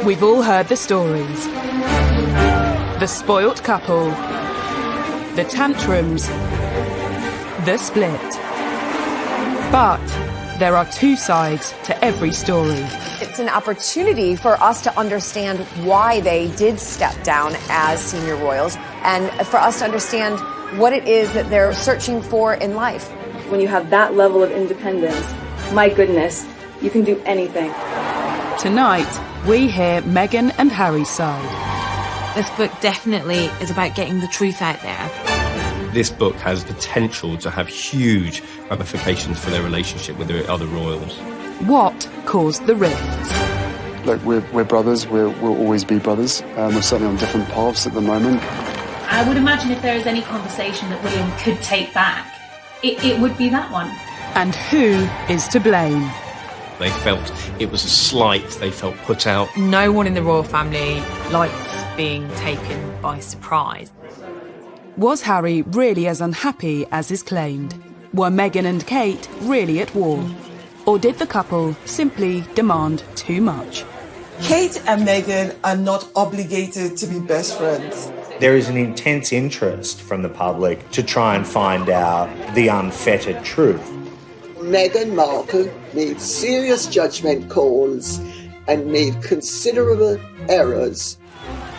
We've all heard the stories. The spoilt couple, the tantrums, the split. But there are two sides to every story. It's an opportunity for us to understand why they did step down as senior royals and for us to understand what it is that they're searching for in life. When you have that level of independence, my goodness, you can do anything. Tonight, we hear Meghan and Harry's side. This book definitely is about getting the truth out there. This book has potential to have huge ramifications for their relationship with the other royals. What caused the rifts? Look, we're brothers. We'll always be brothers. We're certainly on different paths at the moment. I would imagine if there is any conversation that William could take back, it would be that one. And who is to blame? They felt it was a slight, they felt put out. No one in the royal family likes being taken by surprise. Was Harry really as unhappy as is claimed? Were Meghan and Kate really at war? Or did the couple simply demand too much? Kate and Meghan are not obligated to be best friends. There is an intense interest from the public to try and find out the unfettered truth. Meghan Markle made serious judgment calls and made considerable errors.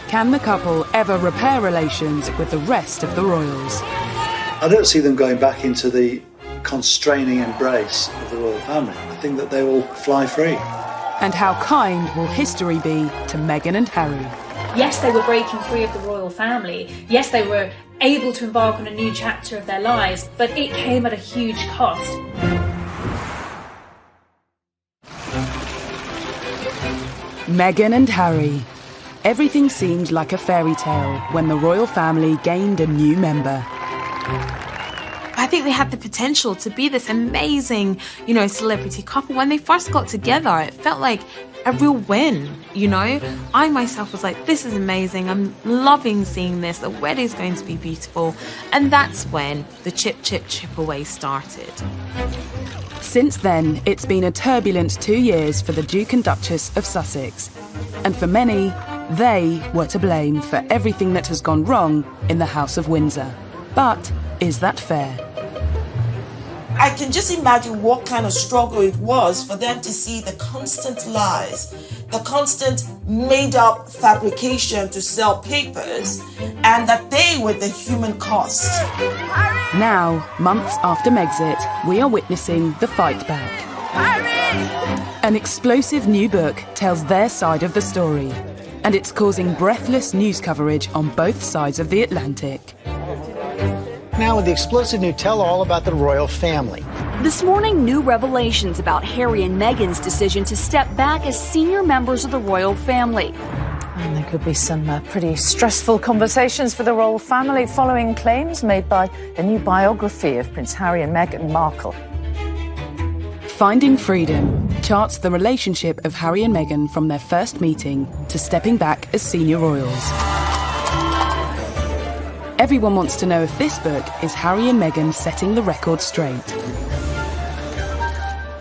Can the couple ever repair relations with the rest of the royals? I don't see them going back into the constraining embrace of the royal family. I think that they will fly free. And how kind will history be to Meghan and Harry? Yes, they were breaking free of the royal family. Yes, they were able to embark on a new chapter of their lives, but it came at a huge cost. Meghan and Harry. Everything seemed like a fairy tale when the royal family gained a new member. I think they had the potential to be this amazing, celebrity couple. When they first got together, it felt like a real win, I myself was like, this is amazing. I'm loving seeing this. The wedding's going to be beautiful. And that's when the chip away started. Since then, it's been a turbulent 2 years for the Duke and Duchess of Sussex. And for many, they were to blame for everything that has gone wrong in the House of Windsor. But is that fair? I can just imagine what kind of struggle it was for them to see the constant lies, the constant made-up fabrication to sell papers, and that they were the human cost. Now, months after Megxit, we are witnessing the fight back. An explosive new book tells their side of the story, and it's causing breathless news coverage on both sides of the Atlantic. Now with the explosive new tell-all about the royal family. This morning, new revelations about Harry and Meghan's decision to step back as senior members of the royal family. And there could be some pretty stressful conversations for the royal family following claims made by a new biography of Prince Harry and Meghan Markle. Finding Freedom charts the relationship of Harry and Meghan from their first meeting to stepping back as senior royals. Everyone wants to know if this book is Harry and Meghan setting the record straight.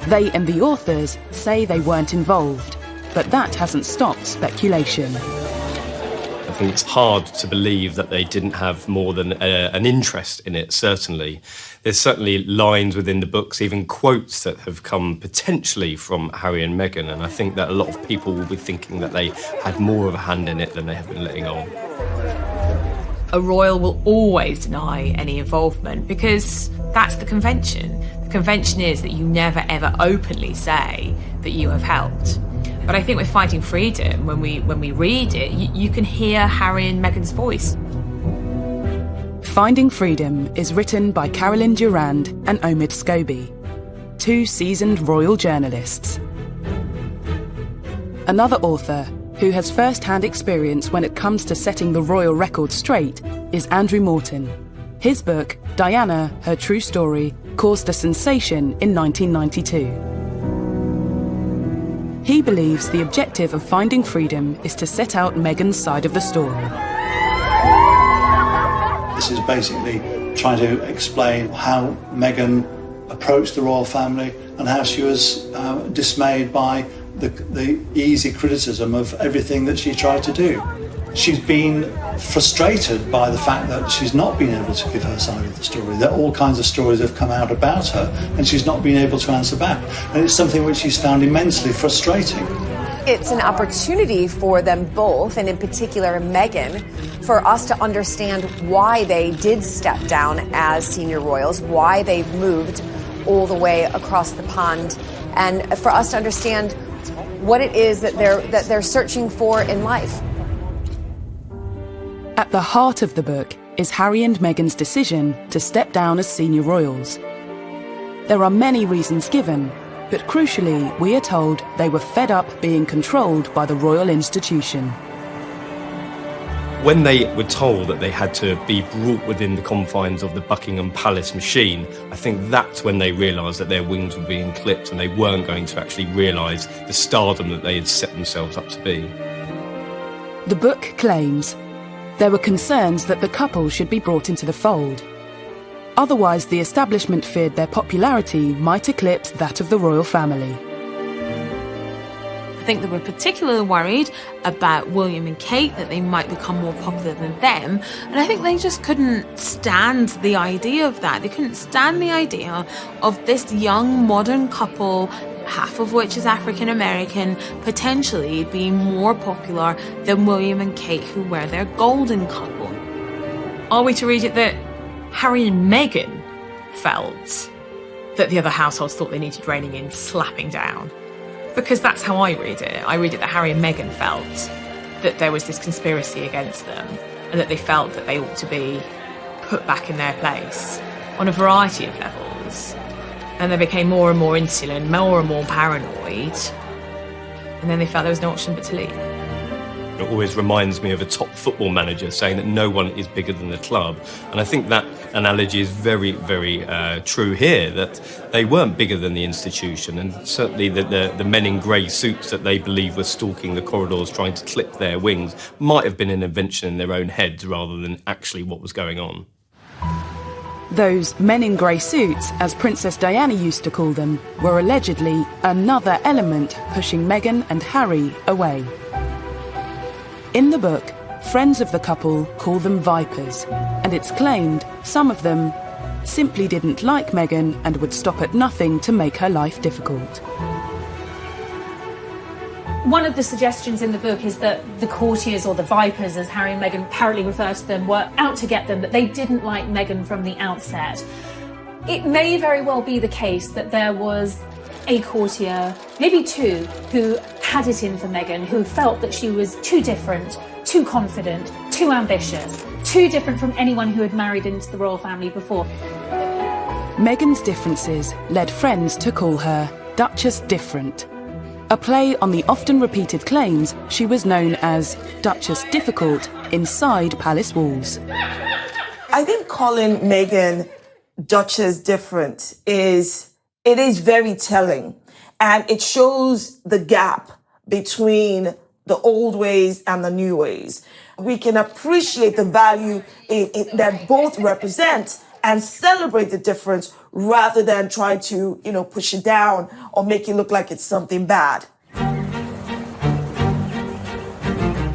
They and the authors say they weren't involved, but that hasn't stopped speculation. I think it's hard to believe that they didn't have more than an interest in it, certainly. There's certainly lines within the books, even quotes that have come potentially from Harry and Meghan, and I think that a lot of people will be thinking that they had more of a hand in it than they have been letting on. A royal will always deny any involvement because that's the convention. The convention is that you never ever openly say that you have helped. But I think with Fighting Freedom, when we read it, you can hear Harry and Meghan's voice. Finding Freedom is written by Carolyn Durand and Omid Scobie, two seasoned royal journalists. Another author who has first-hand experience when it comes to setting the royal record straight is Andrew Morton. His book, Diana, Her True Story, caused a sensation in 1992. He believes the objective of Finding Freedom is to set out Meghan's side of the story. This is basically trying to explain how Meghan approached the royal family and how she was dismayed by the easy criticism of everything that she tried to do. She's been frustrated by the fact that she's not been able to give her side of the story, that all kinds of stories have come out about her and she's not been able to answer back. And it's something which she's found immensely frustrating. It's an opportunity for them both, and in particular Meghan, for us to understand why they did step down as senior royals, why they've moved all the way across the pond, and for us to understand what it is that they're searching for in life. At the heart of the book is Harry and Meghan's decision to step down as senior royals. There are many reasons given, but crucially, we are told they were fed up being controlled by the royal institution. When they were told that they had to be brought within the confines of the Buckingham Palace machine, I think that's when they realised that their wings were being clipped and they weren't going to actually realise the stardom that they had set themselves up to be. The book claims there were concerns that the couple should be brought into the fold. Otherwise, the establishment feared their popularity might eclipse that of the royal family. I think they were particularly worried about William and Kate, that they might become more popular than them. And I think they just couldn't stand the idea of that. They couldn't stand the idea of this young modern couple, half of which is African American, potentially being more popular than William and Kate, who were their golden couple. Are we to read it that Harry and Meghan felt that the other households thought they needed reining in, slapping down? Because that's how I read it. I read it that Harry and Meghan felt that there was this conspiracy against them and that they felt that they ought to be put back in their place on a variety of levels. And they became more and more insular, more and more paranoid. And then they felt there was no option but to leave. It always reminds me of a top football manager saying that no one is bigger than the club. And I think that analogy is very, very true here, that they weren't bigger than the institution. And certainly the men in grey suits that they believe were stalking the corridors trying to clip their wings might have been an invention in their own heads rather than actually what was going on. Those men in grey suits, as Princess Diana used to call them, were allegedly another element pushing Meghan and Harry away. In the book, friends of the couple call them vipers, and it's claimed some of them simply didn't like Meghan and would stop at nothing to make her life difficult. One of the suggestions in the book is that the courtiers, or the vipers as Harry and Meghan apparently refer to them, were out to get them, that they didn't like Meghan from the outset. It may very well be the case that there was a courtier, maybe two, who had it in for Meghan, who felt that she was too different, too confident, too ambitious, too different from anyone who had married into the royal family before. Meghan's differences led friends to call her Duchess Different, a play on the often repeated claims she was known as Duchess Difficult inside palace walls. I think calling Meghan Duchess Different is very telling, and it shows the gap between the old ways and the new ways. We can appreciate the value that both represent and celebrate the difference rather than try to, push it down or make it look like it's something bad.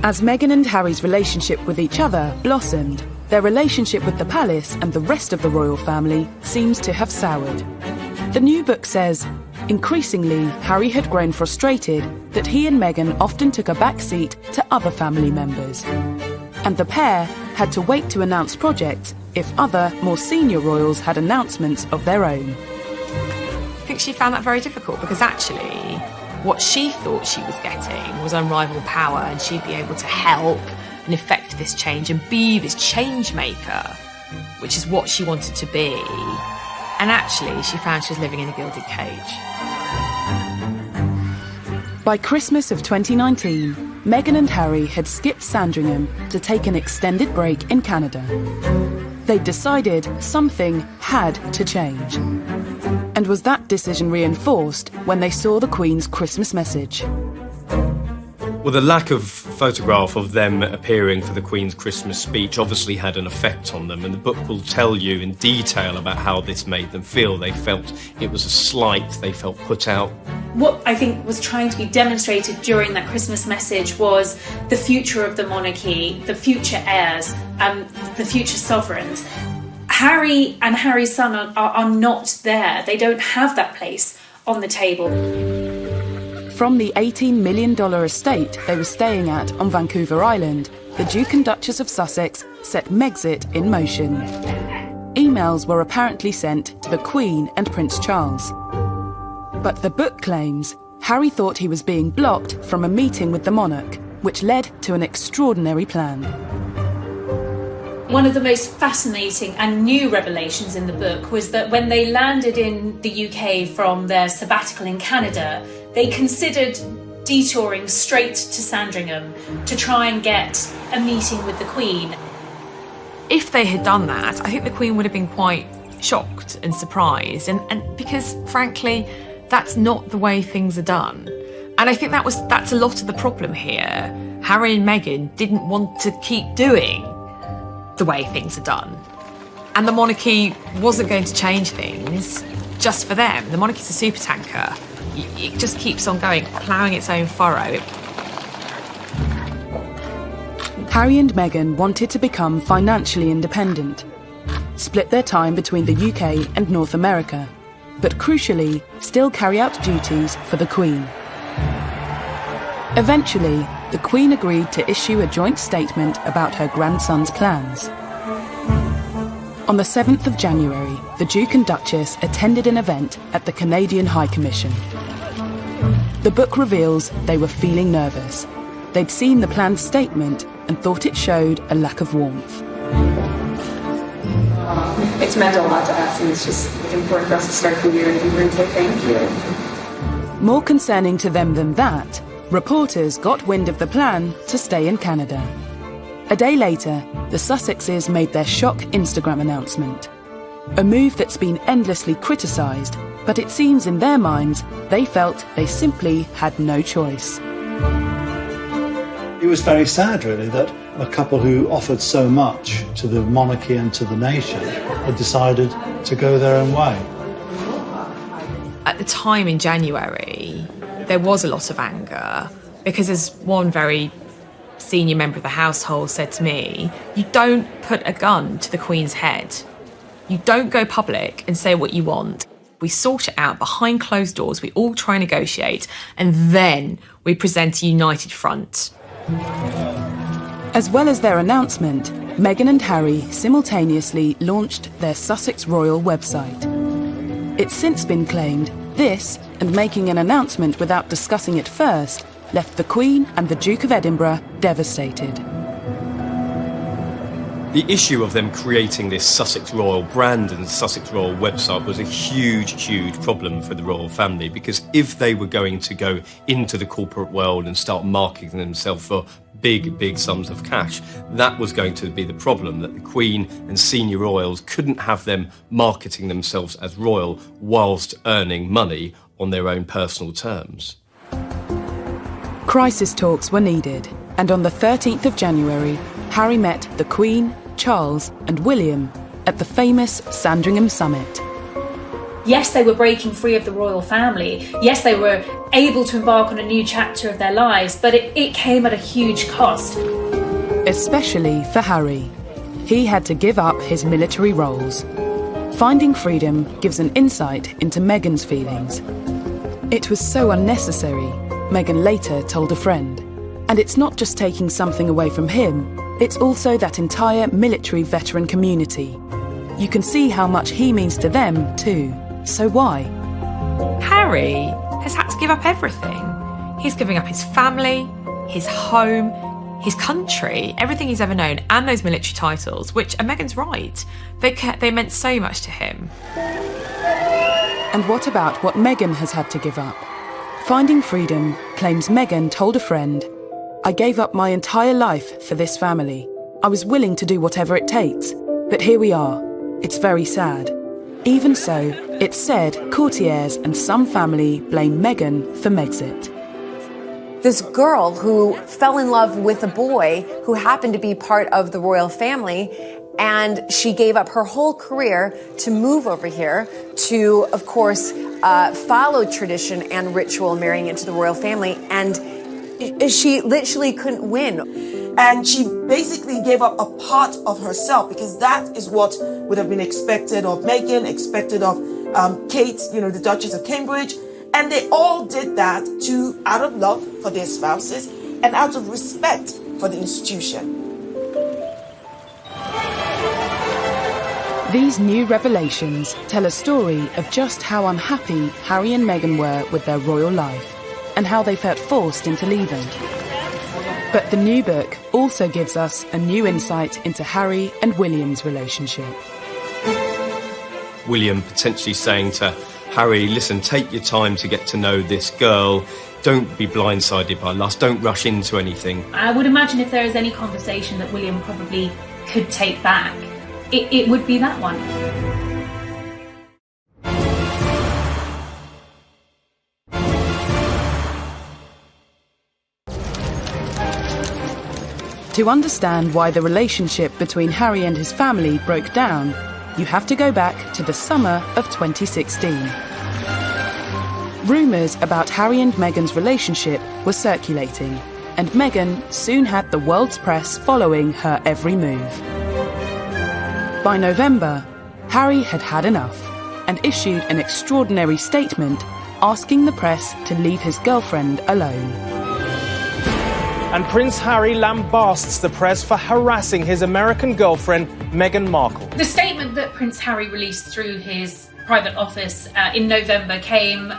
As Meghan and Harry's relationship with each other blossomed, their relationship with the palace and the rest of the royal family seems to have soured. The new book says, increasingly, Harry had grown frustrated that he and Meghan often took a backseat to other family members. And the pair had to wait to announce projects if other, more senior royals had announcements of their own. I think she found that very difficult because actually what she thought she was getting was unrivaled power, and she'd be able to help and effect this change and be this change maker, which is what she wanted to be. And actually, she found she was living in a gilded cage. By Christmas of 2019, Meghan and Harry had skipped Sandringham to take an extended break in Canada. They'd decided something had to change. And was that decision reinforced when they saw the Queen's Christmas message? Well, the lack of photograph of them appearing for the Queen's Christmas speech obviously had an effect on them, and the book will tell you in detail about how this made them feel. They felt it was a slight, they felt put out, What I think was trying to be demonstrated during that Christmas message was the future of the monarchy, the future heirs, the future sovereigns. Harry and Harry's son are not there. They don't have that place on the table. From the $18 million estate they were staying at on Vancouver Island, the Duke and Duchess of Sussex set Megxit in motion. Emails were apparently sent to the Queen and Prince Charles. But the book claims Harry thought he was being blocked from a meeting with the monarch, which led to an extraordinary plan. One of the most fascinating and new revelations in the book was that when they landed in the UK from their sabbatical in Canada, they considered detouring straight to Sandringham to try and get a meeting with the Queen. If they had done that, I think the Queen would have been quite shocked and surprised, and because, frankly, that's not the way things are done. And I think that's a lot of the problem here. Harry and Meghan didn't want to keep doing the way things are done. And the monarchy wasn't going to change things just for them. The monarchy's a supertanker. It just keeps on going, ploughing its own furrow. Harry and Meghan wanted to become financially independent, split their time between the UK and North America, but crucially, still carry out duties for the Queen. Eventually, the Queen agreed to issue a joint statement about her grandson's plans. On the 7th of January, the Duke and Duchess attended an event at the Canadian High Commission. The book reveals they were feeling nervous. They'd seen the planned statement and thought it showed a lack of warmth. It's meant a lot to us, and it's just important for us to start the year and say thank you. More concerning to them than that, reporters got wind of the plan to stay in Canada. A day later, the Sussexes made their shock Instagram announcement. A move that's been endlessly criticised, but it seems in their minds they felt they simply had no choice. It was very sad, really, that a couple who offered so much to the monarchy and to the nation had decided to go their own way. At the time in January, there was a lot of anger because, as one very senior member of the household said to me, you don't put a gun to the Queen's head. You don't go public and say what you want. We sort it out behind closed doors, we all try and negotiate, and then we present a united front. As well as their announcement, Meghan and Harry simultaneously launched their Sussex Royal website. It's since been claimed this, and making an announcement without discussing it first, left the Queen and the Duke of Edinburgh devastated. The issue of them creating this Sussex Royal brand and Sussex Royal website was a huge, huge problem for the royal family, because if they were going to go into the corporate world and start marketing themselves for big, big sums of cash, that was going to be the problem, that the Queen and senior royals couldn't have them marketing themselves as royal whilst earning money on their own personal terms. Crisis talks were needed, and on the 13th of January, Harry met the Queen, Charles and William at the famous Sandringham Summit. Yes, they were breaking free of the royal family. Yes, they were able to embark on a new chapter of their lives, but it came at a huge cost. Especially for Harry. He had to give up his military roles. Finding freedom gives an insight into Meghan's feelings. It was so unnecessary, Meghan later told a friend. And it's not just taking something away from him, it's also that entire military veteran community. You can see how much he means to them too. So why? Harry has had to give up everything. He's giving up his family, his home, his country, everything he's ever known, and those military titles, which, and Meghan's right, they meant so much to him. And what about what Meghan has had to give up? Finding freedom claims Meghan told a friend, "I gave up my entire life for this family. I was willing to do whatever it takes. But here we are. It's very sad." Even so, it's said courtiers and some family blame Meghan for Megxit. This girl who fell in love with a boy who happened to be part of the royal family, and she gave up her whole career to move over here to, of course, followed tradition and ritual marrying into the royal family, and she literally couldn't win. And she basically gave up a part of herself, because that is what would have been expected of Meghan, expected of Kate, the Duchess of Cambridge. And they all did that out of love for their spouses and out of respect for the institution. These new revelations tell a story of just how unhappy Harry and Meghan were with their royal life and how they felt forced into leaving. But the new book also gives us a new insight into Harry and William's relationship. William potentially saying to Harry, listen, take your time to get to know this girl. Don't be blindsided by lust. Don't rush into anything. I would imagine if there is any conversation that William probably could take back, it would be that one. To understand why the relationship between Harry and his family broke down, you have to go back to the summer of 2016. Rumours about Harry and Meghan's relationship were circulating, and Meghan soon had the world's press following her every move. By November, Harry had had enough and issued an extraordinary statement asking the press to leave his girlfriend alone. And Prince Harry lambasts the press for harassing his American girlfriend, Meghan Markle. The statement that Prince Harry released through his private office in November came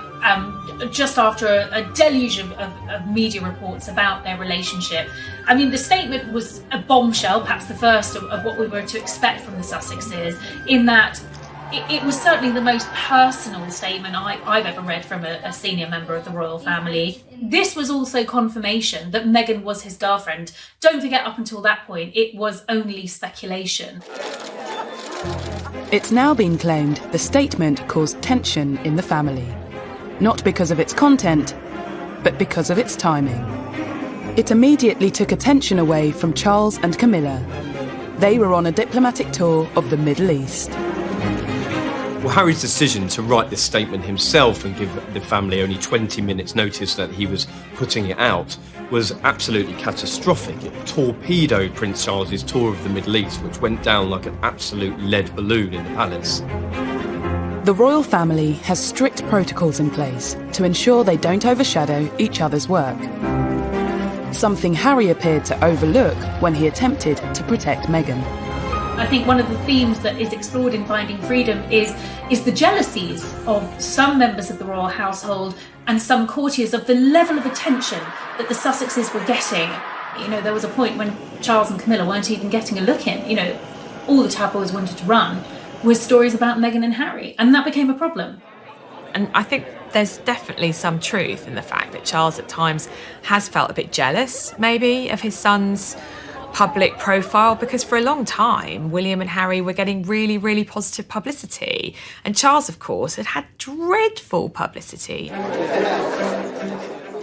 just after a deluge of media reports about their relationship. I mean, the statement was a bombshell, perhaps the first of what we were to expect from the Sussexes, in that it was certainly the most personal statement I've ever read from a senior member of the royal family. This was also confirmation that Meghan was his girlfriend. Don't forget, up until that point, it was only speculation. It's now been claimed the statement caused tension in the family. Not because of its content, but because of its timing. It immediately took attention away from Charles and Camilla. They were on a diplomatic tour of the Middle East. Well, Harry's decision to write this statement himself and give the family only 20 minutes notice that he was putting it out was absolutely catastrophic. It torpedoed Prince Charles's tour of the Middle East, which went down like an absolute lead balloon in the palace. The royal family has strict protocols in place to ensure they don't overshadow each other's work. Something Harry appeared to overlook when he attempted to protect Meghan. I think one of the themes that is explored in Finding Freedom is the jealousies of some members of the royal household and some courtiers of the level of attention that the Sussexes were getting. There was a point when Charles and Camilla weren't even getting a look in. All the tabloids wanted to run was stories about Meghan and Harry, and that became a problem. And I think there's definitely some truth in the fact that Charles at times has felt a bit jealous, maybe, of his son's public profile, because for a long time William and Harry were getting really, really positive publicity, and Charles, of course, had dreadful publicity.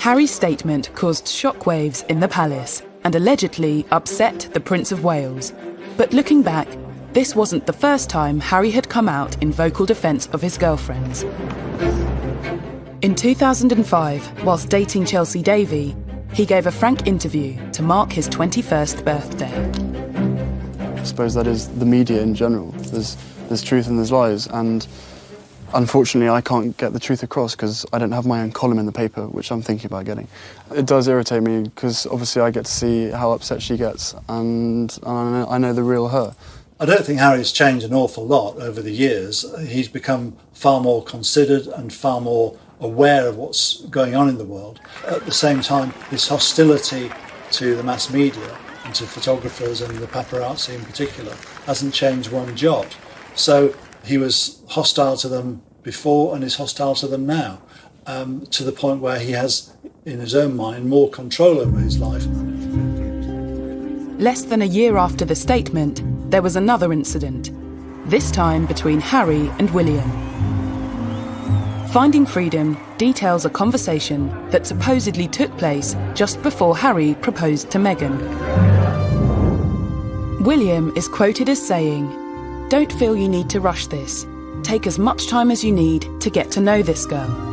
Harry's statement caused shockwaves in the palace and allegedly upset the Prince of Wales. But looking back, this wasn't the first time Harry had come out in vocal defence of his girlfriends. In 2005, whilst dating Chelsea Davy, he gave a frank interview to mark his 21st birthday. I suppose that is the media in general. There's truth and there's lies, and unfortunately I can't get the truth across because I don't have my own column in the paper, which I'm thinking about getting. It does irritate me because obviously I get to see how upset she gets, and I know the real her. I don't think Harry's changed an awful lot over the years. He's become far more considered and far more aware of what's going on in the world. At the same time, his hostility to the mass media and to photographers and the paparazzi in particular hasn't changed one jot. So he was hostile to them before and is hostile to them now, to the point where he has, in his own mind, more control over his life. Less than a year after the statement, there was another incident, this time between Harry and William. Finding Freedom details a conversation that supposedly took place just before Harry proposed to Meghan. William is quoted as saying, "Don't feel you need to rush this. take as much time as you need to get to know this girl.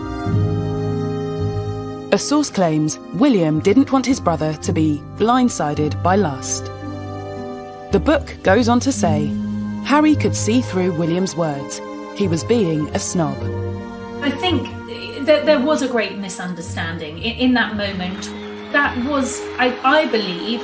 A source claims William didn't want his brother to be blindsided by lust. The book goes on to say, Harry could see through William's words. He was being a snob. I think that there was a great misunderstanding in that moment. That was, I believe,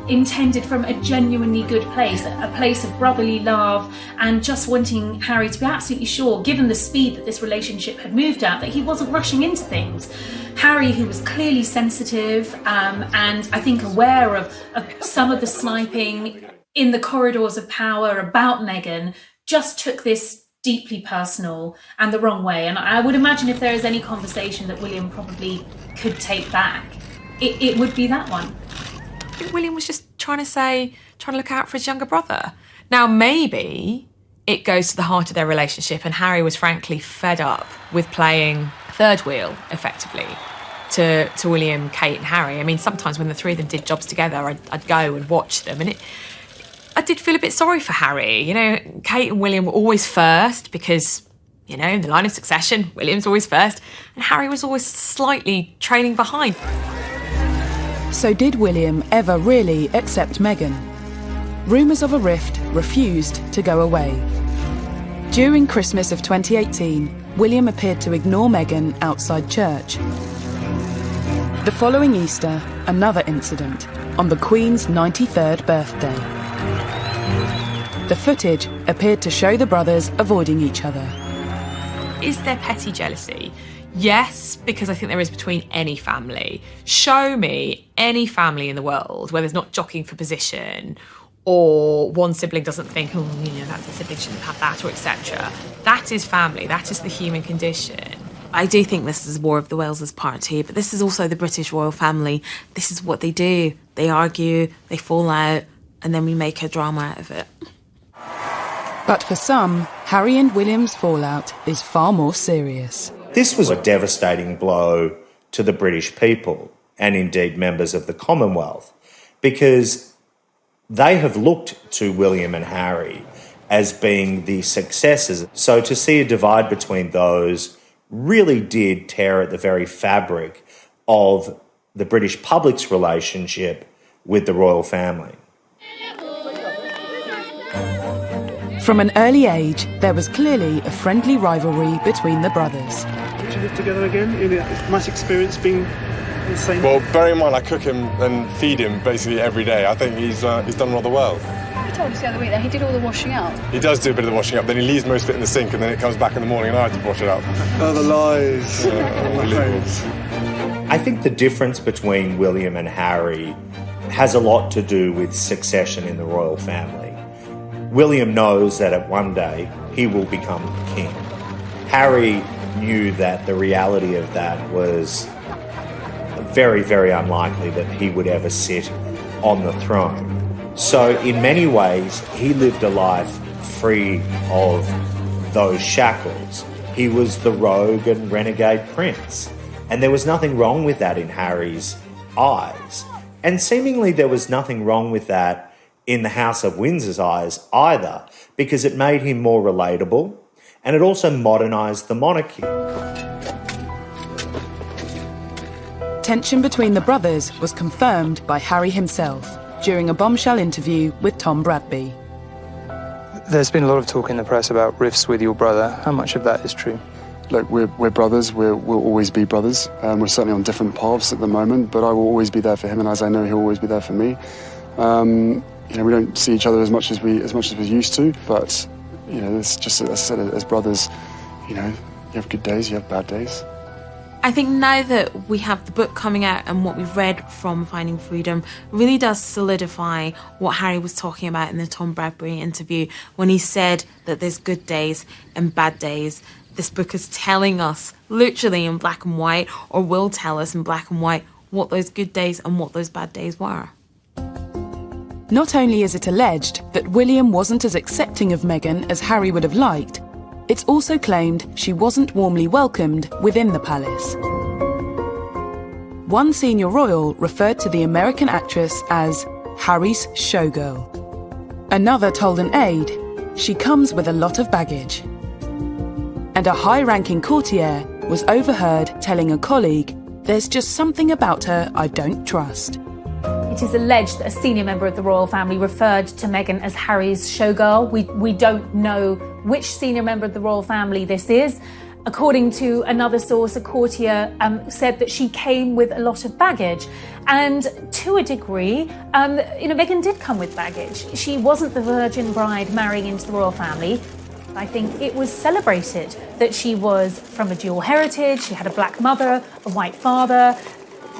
intended from a genuinely good place, a place of brotherly love, and just wanting Harry to be absolutely sure, given the speed that this relationship had moved at, that he wasn't rushing into things. Harry, who was clearly sensitive and I think aware of some of the sniping in the corridors of power about Meghan, just took this deeply personal and the wrong way. And I would imagine if there is any conversation that William probably could take back, it would be that one. I think William was just trying to look out for his younger brother. Now, maybe it goes to the heart of their relationship, and Harry was frankly fed up with playing third wheel, effectively, to William, Kate and Harry. I mean, sometimes when the three of them did jobs together, I'd go and watch them, and I did feel a bit sorry for Harry. You know, Kate and William were always first because, you know, in the line of succession, William's always first, and Harry was always slightly trailing behind. So did William ever really accept Meghan? Rumours of a rift refused to go away. During Christmas of 2018, William appeared to ignore Meghan outside church. The following Easter, another incident, on the Queen's 93rd birthday. The footage appeared to show the brothers avoiding each other. Is there petty jealousy? Yes, because I think there is between any family. Show me any family in the world where there's not jockeying for position, or one sibling doesn't think, oh, you know, that sibling shouldn't have that, or etc. That is family. That is the human condition. I do think this is War of the Waleses Part 2, but this is also the British royal family. This is what they do. They argue, they fall out, and then we make a drama out of it. But for some, Harry and William's fallout is far more serious. This was a devastating blow to the British people, and indeed members of the Commonwealth, because they have looked to William and Harry as being the successors. So to see a divide between those really did tear at the very fabric of the British public's relationship with the royal family. From an early age, there was clearly a friendly rivalry between the brothers. Would you live together again? In a nice experience being the same? Well, bear in mind I cook him and feed him basically every day. I think he's done rather well. You told us the other week that he did all the washing out. He does do a bit of the washing up, then he leaves most of it in the sink, and then it comes back in the morning and I have to wash it up. Oh, the lies. I think the difference between William and Harry has a lot to do with succession in the royal family. William knows that at one day he will become king. Harry knew that the reality of that was very, very unlikely that he would ever sit on the throne. So in many ways, he lived a life free of those shackles. He was the rogue and renegade prince. And there was nothing wrong with that in Harry's eyes. And seemingly there was nothing wrong with that in the House of Windsor's eyes either, because it made him more relatable and it also modernised the monarchy. Tension between the brothers was confirmed by Harry himself during a bombshell interview with Tom Bradby. There's been a lot of talk in the press about rifts with your brother. How much of that is true? Look, we're brothers. We'll always be brothers. We're certainly on different paths at the moment, but I will always be there for him, and as I know, he'll always be there for me. You know, we don't see each other as much as we used to, but you know, it's just, as I said, as brothers, you know, you have good days, you have bad days. I think now that we have the book coming out and what we've read from Finding Freedom really does solidify what Harry was talking about in the Tom Bradby interview when he said that there's good days and bad days. This book is telling us, literally in black and white, or will tell us in black and white, what those good days and what those bad days were. Not only is it alleged that William wasn't as accepting of Meghan as Harry would have liked, it's also claimed she wasn't warmly welcomed within the palace. One senior royal referred to the American actress as Harry's showgirl. Another told an aide she comes with a lot of baggage. and a high-ranking courtier was overheard telling a colleague, "There's just something about her I don't trust." It is alleged that a senior member of the royal family referred to Meghan as Harry's showgirl. We don't know which senior member of the royal family this is. According to another source, a courtier said that she came with a lot of baggage. And to a degree, Meghan did come with baggage. She wasn't the virgin bride marrying into the royal family. I think it was celebrated that she was from a dual heritage. She had a black mother, a white father.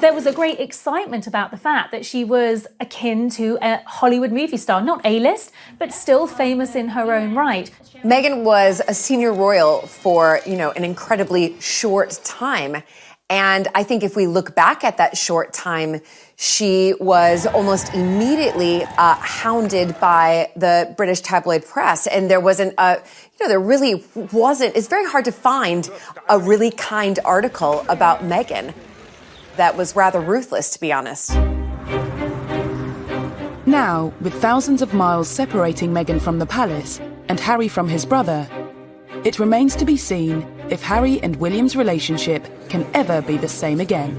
There was a great excitement about the fact that she was akin to a Hollywood movie star, not A-list, but still famous in her own right. Meghan was a senior royal for, an incredibly short time. And I think if we look back at that short time, she was almost immediately hounded by the British tabloid press. And there wasn't there really wasn't. It's very hard to find a really kind article about Meghan that was rather ruthless, to be honest. Now, with thousands of miles separating Meghan from the palace and Harry from his brother, it remains to be seen if Harry and William's relationship can ever be the same again.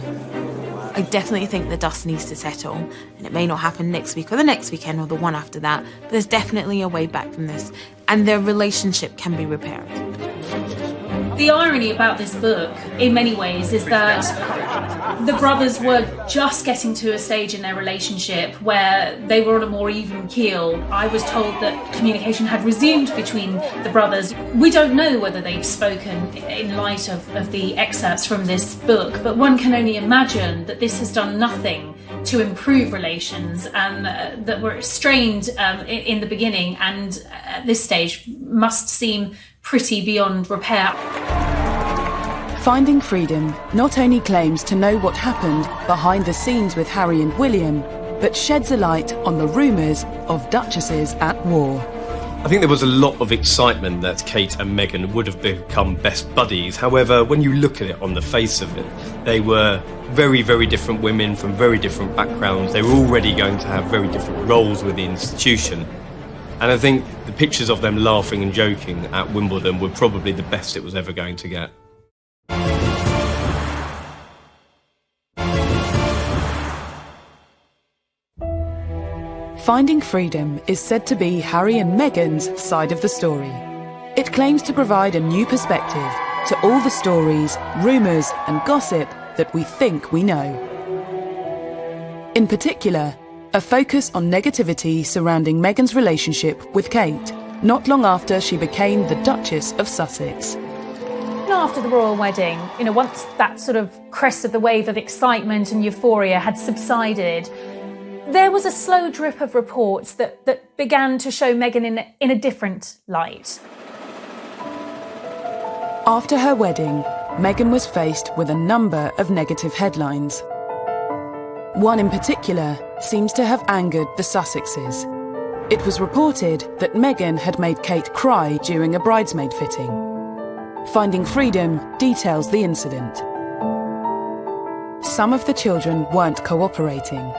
I definitely think the dust needs to settle, and it may not happen next week or the next weekend or the one after that, but there's definitely a way back from this, and their relationship can be repaired. The irony about this book, in many ways, is that the brothers were just getting to a stage in their relationship where they were on a more even keel. I was told that communication had resumed between the brothers. We don't know whether they've spoken in light of the excerpts from this book, but one can only imagine that this has done nothing to improve relations that were strained in the beginning, and at this stage must seem pretty beyond repair. Finding Freedom not only claims to know what happened behind the scenes with Harry and William, but sheds a light on the rumours of duchesses at war. I think there was a lot of excitement that Kate and Meghan would have become best buddies. However, when you look at it on the face of it, they were very, very different women from very different backgrounds. They were already going to have very different roles with the institution. And I think the pictures of them laughing and joking at Wimbledon were probably the best it was ever going to get. Finding Freedom is said to be Harry and Meghan's side of the story. It claims to provide a new perspective to all the stories, rumours and gossip that we think we know. In particular, a focus on negativity surrounding Meghan's relationship with Kate, not long after she became the Duchess of Sussex. After the royal wedding, once that sort of crest of the wave of excitement and euphoria had subsided, there was a slow drip of reports that began to show Meghan in a different light. After her wedding, Meghan was faced with a number of negative headlines. One in particular seems to have angered the Sussexes. It was reported that Meghan had made Kate cry during a bridesmaid fitting. Finding Freedom details the incident. Some of the children weren't cooperating,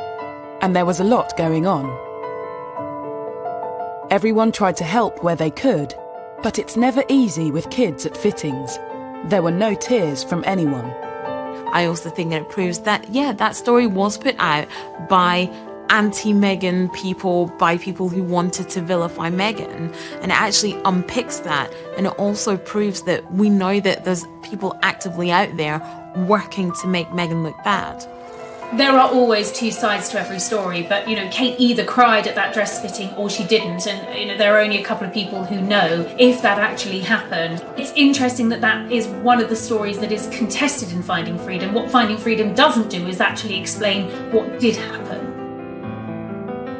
and there was a lot going on. Everyone tried to help where they could, but it's never easy with kids at fittings. There were no tears from anyone. I also think that it proves that, that story was put out by anti-Meghan people, by people who wanted to vilify Meghan, and it actually unpicks that, and it also proves that we know that there's people actively out there working to make Meghan look bad. There are always two sides to every story, but Kate either cried at that dress fitting or she didn't, and there are only a couple of people who know if that actually happened. It's interesting that is one of the stories that is contested in Finding Freedom. What Finding Freedom doesn't do is actually explain what did happen.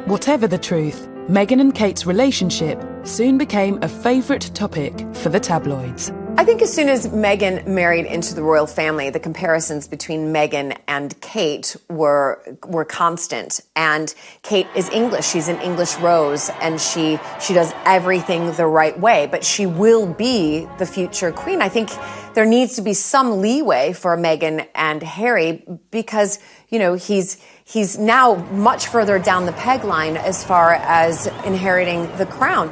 Whatever the truth, Meghan and Kate's relationship soon became a favourite topic for the tabloids. I think as soon as Meghan married into the royal family, the comparisons between Meghan and Kate were constant. And Kate is English. She's an English rose, and she does everything the right way. But she will be the future queen. I think there needs to be some leeway for Meghan and Harry because, he's now much further down the peg line as far as inheriting the crown.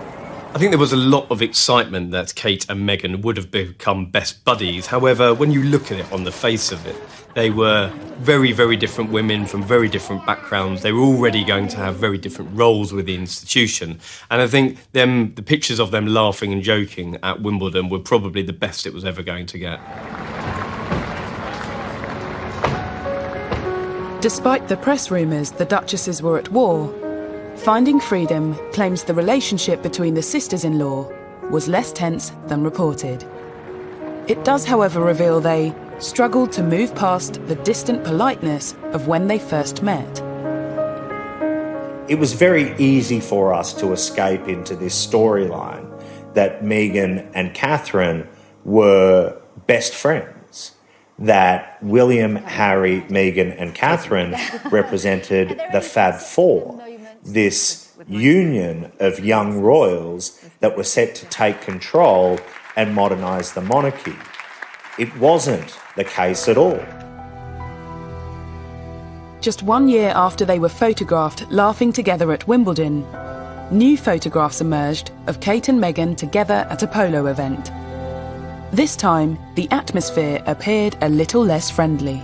I think there was a lot of excitement that Kate and Meghan would have become best buddies. However, when you look at it on the face of it, they were very, very different women from very different backgrounds. They were already going to have very different roles with the institution. And I think the pictures of them laughing and joking at Wimbledon were probably the best it was ever going to get. Despite the press rumours the Duchesses were at war, Finding Freedom claims the relationship between the sisters-in-law was less tense than reported. It does, however, reveal they struggled to move past the distant politeness of when they first met. It was very easy for us to escape into this storyline that Meghan and Catherine were best friends, that William, Harry, Meghan and Catherine represented the Fab Four, this union of young royals that were set to take control and modernise the monarchy. It wasn't the case at all. Just 1 year after they were photographed laughing together at Wimbledon, new photographs emerged of Kate and Meghan together at a polo event. This time, the atmosphere appeared a little less friendly.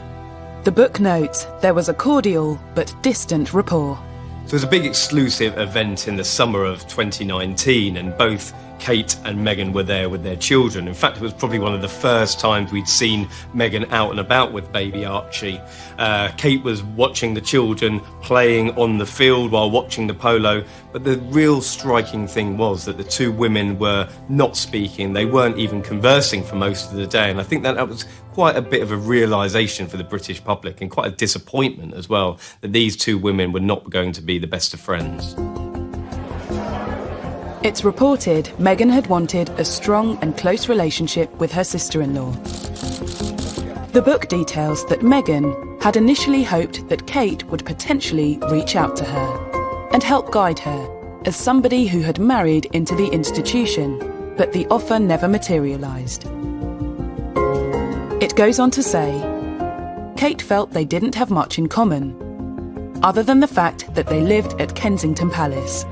The book notes there was a cordial but distant rapport. So it was a big exclusive event in the summer of 2019, and both Kate and Meghan were there with their children. In fact, it was probably one of the first times we'd seen Meghan out and about with baby Archie. Kate was watching the children playing on the field while watching the polo, but the real striking thing was that the two women were not speaking. They weren't even conversing for most of the day, and I think that was quite a bit of a realisation for the British public, and quite a disappointment as well, that these two women were not going to be the best of friends. It's reported Meghan had wanted a strong and close relationship with her sister-in-law. The book details that Meghan had initially hoped that Kate would potentially reach out to her and help guide her as somebody who had married into the institution, but the offer never materialised. It goes on to say, Kate felt they didn't have much in common, other than the fact that they lived at Kensington Palace.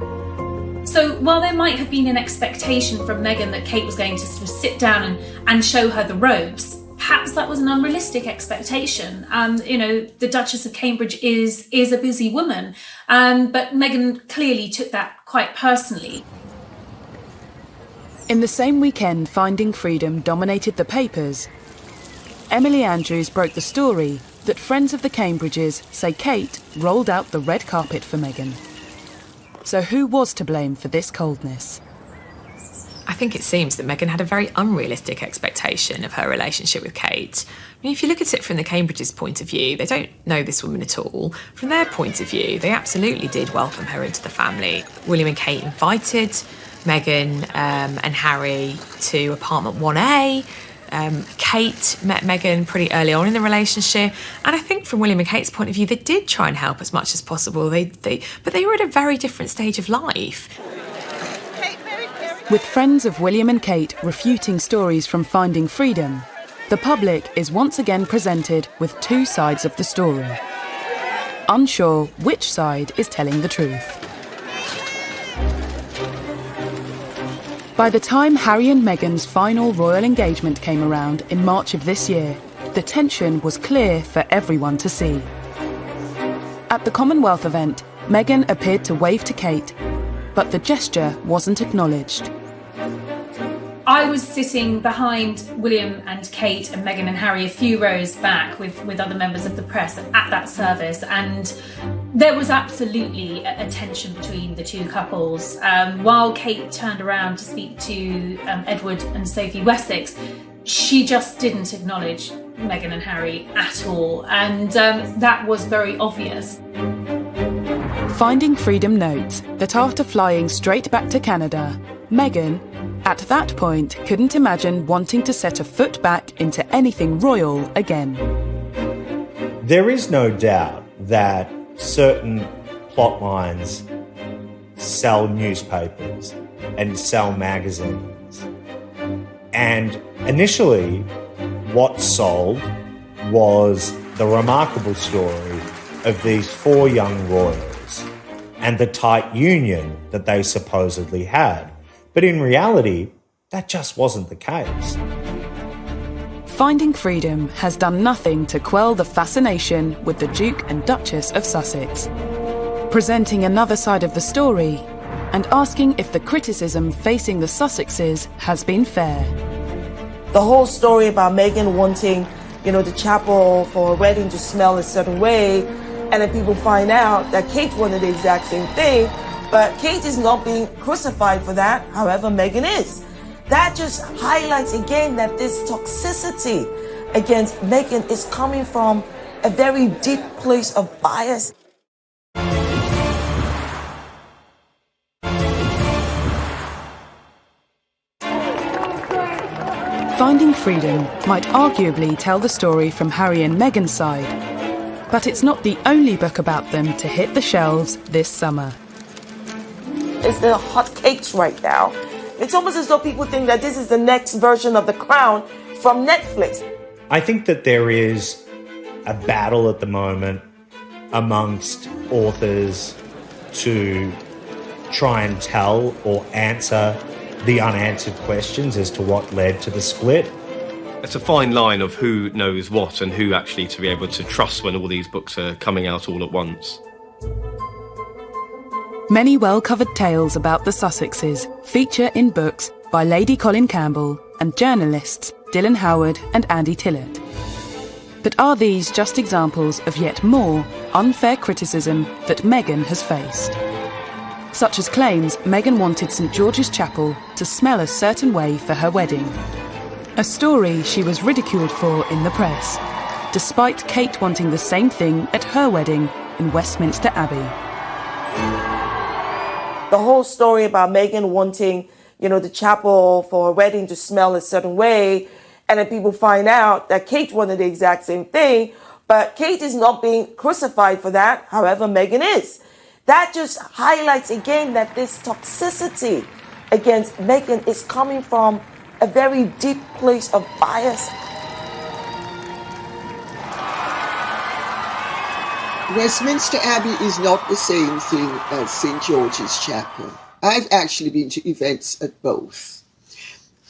So while there might have been an expectation from Meghan that Kate was going to sort of sit down and show her the ropes, perhaps that was an unrealistic expectation. The Duchess of Cambridge is a busy woman, but Meghan clearly took that quite personally. In the same weekend Finding Freedom dominated the papers, Emily Andrews broke the story that friends of the Cambridges say Kate rolled out the red carpet for Meghan. So who was to blame for this coldness? I think it seems that Meghan had a very unrealistic expectation of her relationship with Kate. I mean, if you look at it from the Cambridges' point of view, they don't know this woman at all. From their point of view, they absolutely did welcome her into the family. William and Kate invited Meghan and Harry to apartment 1A. Kate met Meghan pretty early on in the relationship, and I think from William and Kate's point of view, they did try and help as much as possible. But they were at a very different stage of life. With friends of William and Kate refuting stories from Finding Freedom, the public is once again presented with two sides of the story, unsure which side is telling the truth. By the time Harry and Meghan's final royal engagement came around in March of this year, the tension was clear for everyone to see. At the Commonwealth event, Meghan appeared to wave to Kate, but the gesture wasn't acknowledged. I was sitting behind William and Kate and Meghan and Harry a few rows back with other members of the press at that service, and there was absolutely a tension between the two couples. While Kate turned around to speak to Edward and Sophie Wessex, she just didn't acknowledge Meghan and Harry at all, and that was very obvious. Finding Freedom notes that after flying straight back to Canada, Meghan, at that point, couldn't imagine wanting to set a foot back into anything royal again. There is no doubt that certain plot lines sell newspapers and sell magazines. And initially, what sold was the remarkable story of these four young royals and the tight union that they supposedly had. But in reality, that just wasn't the case. Finding Freedom has done nothing to quell the fascination with the Duke and Duchess of Sussex, presenting another side of the story and asking if the criticism facing the Sussexes has been fair. The whole story about Meghan wanting, the chapel for a wedding to smell a certain way, and then people find out that Kate wanted the exact same thing, but Kate is not being crucified for that, however, Meghan is. That just highlights again that this toxicity against Meghan is coming from a very deep place of bias. Finding Freedom might arguably tell the story from Harry and Meghan's side, but it's not the only book about them to hit the shelves this summer. It's the hot cakes right now. It's almost as though people think that this is the next version of The Crown from Netflix. I think that there is a battle at the moment amongst authors to try and tell or answer the unanswered questions as to what led to the split. It's a fine line of who knows what and who actually to be able to trust when all these books are coming out all at once. Many well-covered tales about the Sussexes feature in books by Lady Colin Campbell and journalists Dylan Howard and Andy Tillett. But are these just examples of yet more unfair criticism that Meghan has faced? Such as claims Meghan wanted St George's Chapel to smell a certain way for her wedding. A story she was ridiculed for in the press, despite Kate wanting the same thing at her wedding in Westminster Abbey. The whole story about Meghan wanting, the chapel for a wedding to smell a certain way, and then people find out that Kate wanted the exact same thing, but Kate is not being crucified for that, however, Meghan is. That just highlights again that this toxicity against Meghan is coming from a very deep place of bias. Westminster Abbey is not the same thing as St George's Chapel. I've actually been to events at both.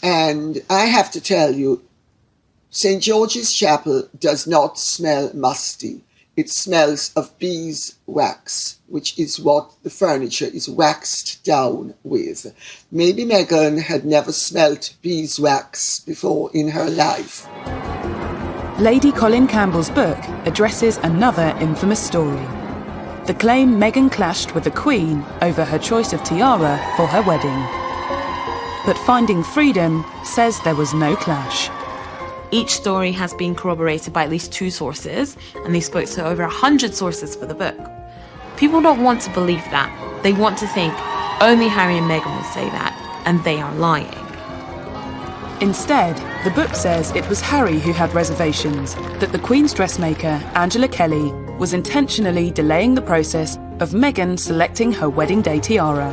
And I have to tell you, St George's Chapel does not smell musty. It smells of beeswax, which is what the furniture is waxed down with. Maybe Meghan had never smelt beeswax before in her life. Lady Colin Campbell's book addresses another infamous story. The claim Meghan clashed with the Queen over her choice of tiara for her wedding. But Finding Freedom says there was no clash. Each story has been corroborated by at least 2 sources, and they spoke to over 100 sources for the book. People don't want to believe that. They want to think only Harry and Meghan will say that, and they are lying. Instead, the book says it was Harry who had reservations, that the Queen's dressmaker, Angela Kelly, was intentionally delaying the process of Meghan selecting her wedding day tiara.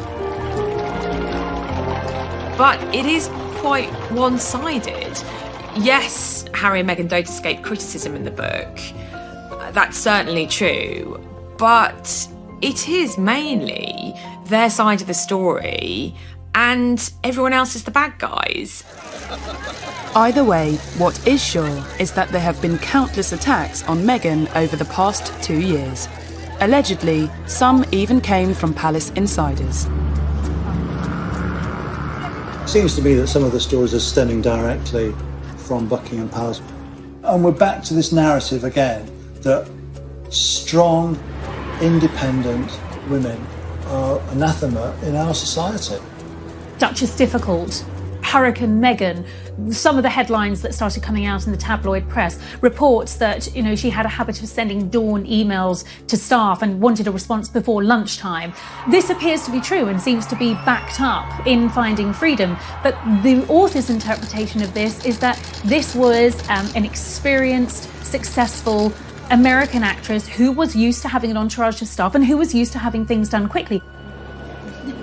But it is quite one-sided. Yes, Harry and Meghan don't escape criticism in the book. That's certainly true. But it is mainly their side of the story, and everyone else is the bad guys. Either way, what is sure is that there have been countless attacks on Meghan over the past 2 years. Allegedly, some even came from palace insiders. It seems to me that some of the stories are stemming directly from Buckingham Palace. And we're back to this narrative again, that strong, independent women are anathema in our society. Duchess difficult, Hurricane Meghan. Some of the headlines that started coming out in the tabloid press, reports that, she had a habit of sending dawn emails to staff and wanted a response before lunchtime. This appears to be true and seems to be backed up in Finding Freedom. But the author's interpretation of this is that this was an experienced, successful American actress who was used to having an entourage of staff and who was used to having things done quickly.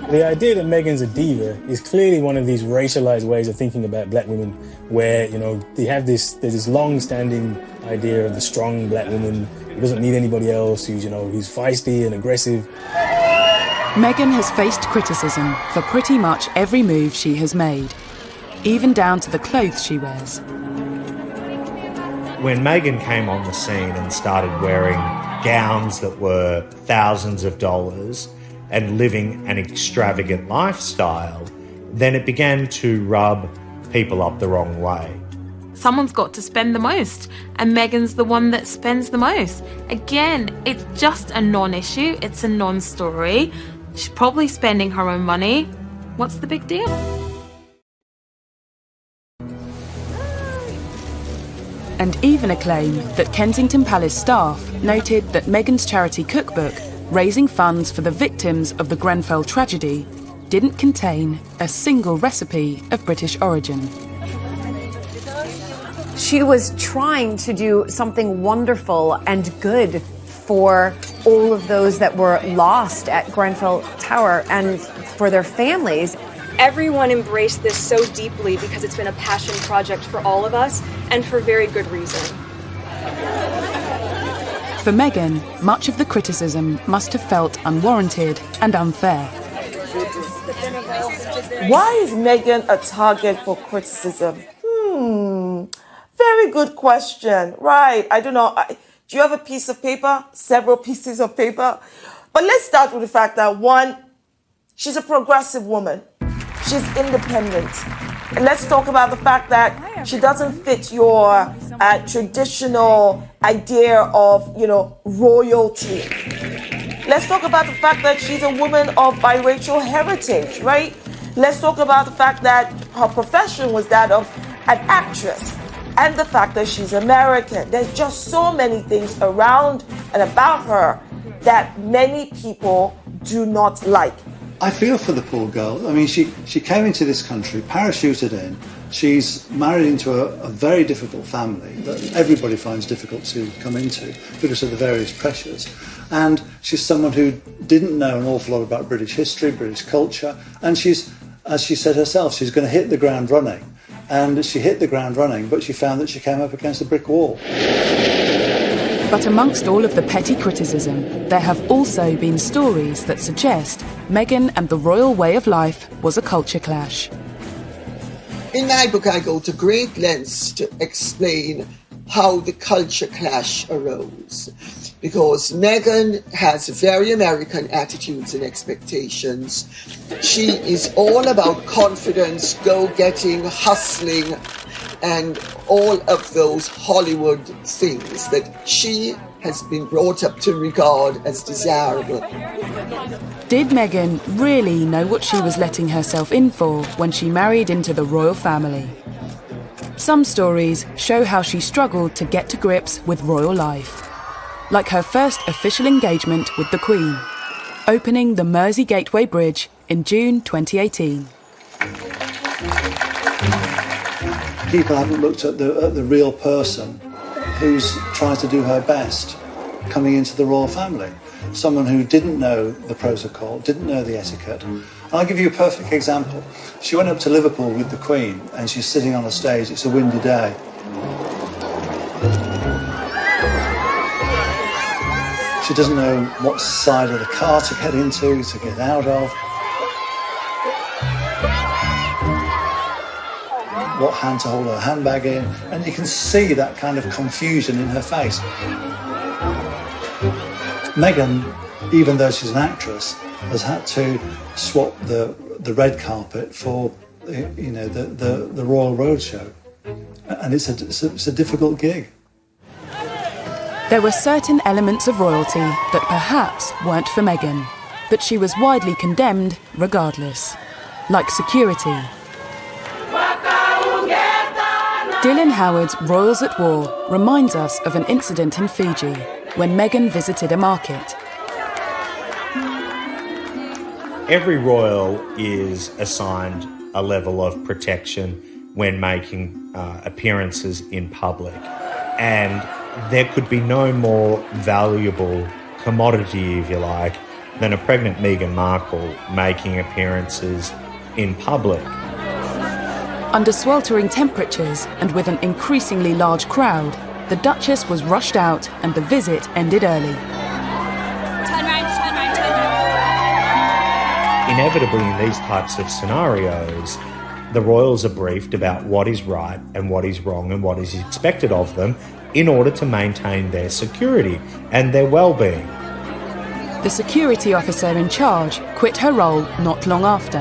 The idea that Meghan's a diva is clearly one of these racialized ways of thinking about black women, where, there's this long-standing idea of the strong black woman who doesn't need anybody else, who's feisty and aggressive. Meghan has faced criticism for pretty much every move she has made, even down to the clothes she wears. When Meghan came on the scene and started wearing gowns that were thousands of dollars and living an extravagant lifestyle, then it began to rub people up the wrong way. Someone's got to spend the most, and Meghan's the one that spends the most. Again, it's just a non-issue, it's a non-story. She's probably spending her own money. What's the big deal? And even a claim that Kensington Palace staff noted that Meghan's charity cookbook, raising funds for the victims of the Grenfell tragedy, didn't contain a single recipe of British origin. She was trying to do something wonderful and good for all of those that were lost at Grenfell Tower and for their families. Everyone embraced this so deeply because it's been a passion project for all of us, and for very good reason. For Meghan, much of the criticism must have felt unwarranted and unfair. Why is Meghan a target for criticism? Very good question. Right, I don't know. Do you have a piece of paper? Several pieces of paper? But let's start with the fact that, one, she's a progressive woman. She's independent. And let's talk about the fact that she doesn't fit your traditional idea of, royalty. Let's talk about the fact that she's a woman of biracial heritage, right? Let's talk about the fact that her profession was that of an actress, and the fact that she's American. There's just so many things around and about her that many people do not like. I feel for the poor girl. I mean, she came into this country, parachuted in. She's married into a very difficult family that everybody finds difficult to come into because of the various pressures. And she's someone who didn't know an awful lot about British history, British culture. And she's, as she said herself, she's going to hit the ground running. And she hit the ground running, but she found that she came up against a brick wall. But amongst all of the petty criticism, there have also been stories that suggest Meghan and the royal way of life was a culture clash. In my book, I go to great lengths to explain how the culture clash arose. Because Meghan has very American attitudes and expectations. She is all about confidence, go-getting, hustling, and all of those Hollywood things that she has been brought up to regard as desirable. Did Meghan really know what she was letting herself in for when she married into the royal family? Some stories show how she struggled to get to grips with royal life, like her first official engagement with the Queen, opening the Mersey Gateway Bridge in June 2018. People haven't looked at the real person who's trying to do her best coming into the royal family. Someone who didn't know the protocol, didn't know the etiquette. And I'll give you a perfect example. She went up to Liverpool with the Queen and she's sitting on a stage. It's a windy day. She doesn't know what side of the car to get into, to get out of. What hand to hold her handbag in, and you can see that kind of confusion in her face. Meghan, even though she's an actress, has had to swap the red carpet for the Royal Roadshow, and it's a difficult gig. There were certain elements of royalty that perhaps weren't for Meghan, but she was widely condemned regardless, like security. Dylan Howard's Royals at War reminds us of an incident in Fiji when Meghan visited a market. Every royal is assigned a level of protection when making appearances in public. And there could be no more valuable commodity, if you like, than a pregnant Meghan Markle making appearances in public. Under sweltering temperatures and with an increasingly large crowd, the Duchess was rushed out and the visit ended early. Turn round, turn round, turn round. Inevitably, in these types of scenarios, the royals are briefed about what is right and what is wrong and what is expected of them in order to maintain their security and their well-being. The security officer in charge quit her role not long after,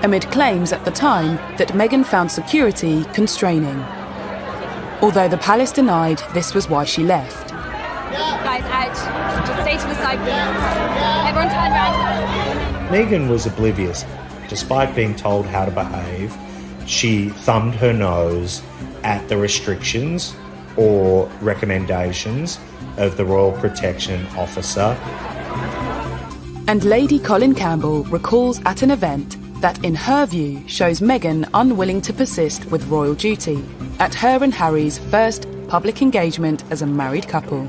amid claims at the time that Meghan found security constraining. Although the palace denied this was why she left. Guys, out. Just stay to the side, please. Everyone turn around. Meghan was oblivious. Despite being told how to behave, she thumbed her nose at the restrictions or recommendations of the Royal Protection Officer. And Lady Colin Campbell recalls at an event that, in her view, shows Meghan unwilling to persist with royal duty at her and Harry's first public engagement as a married couple.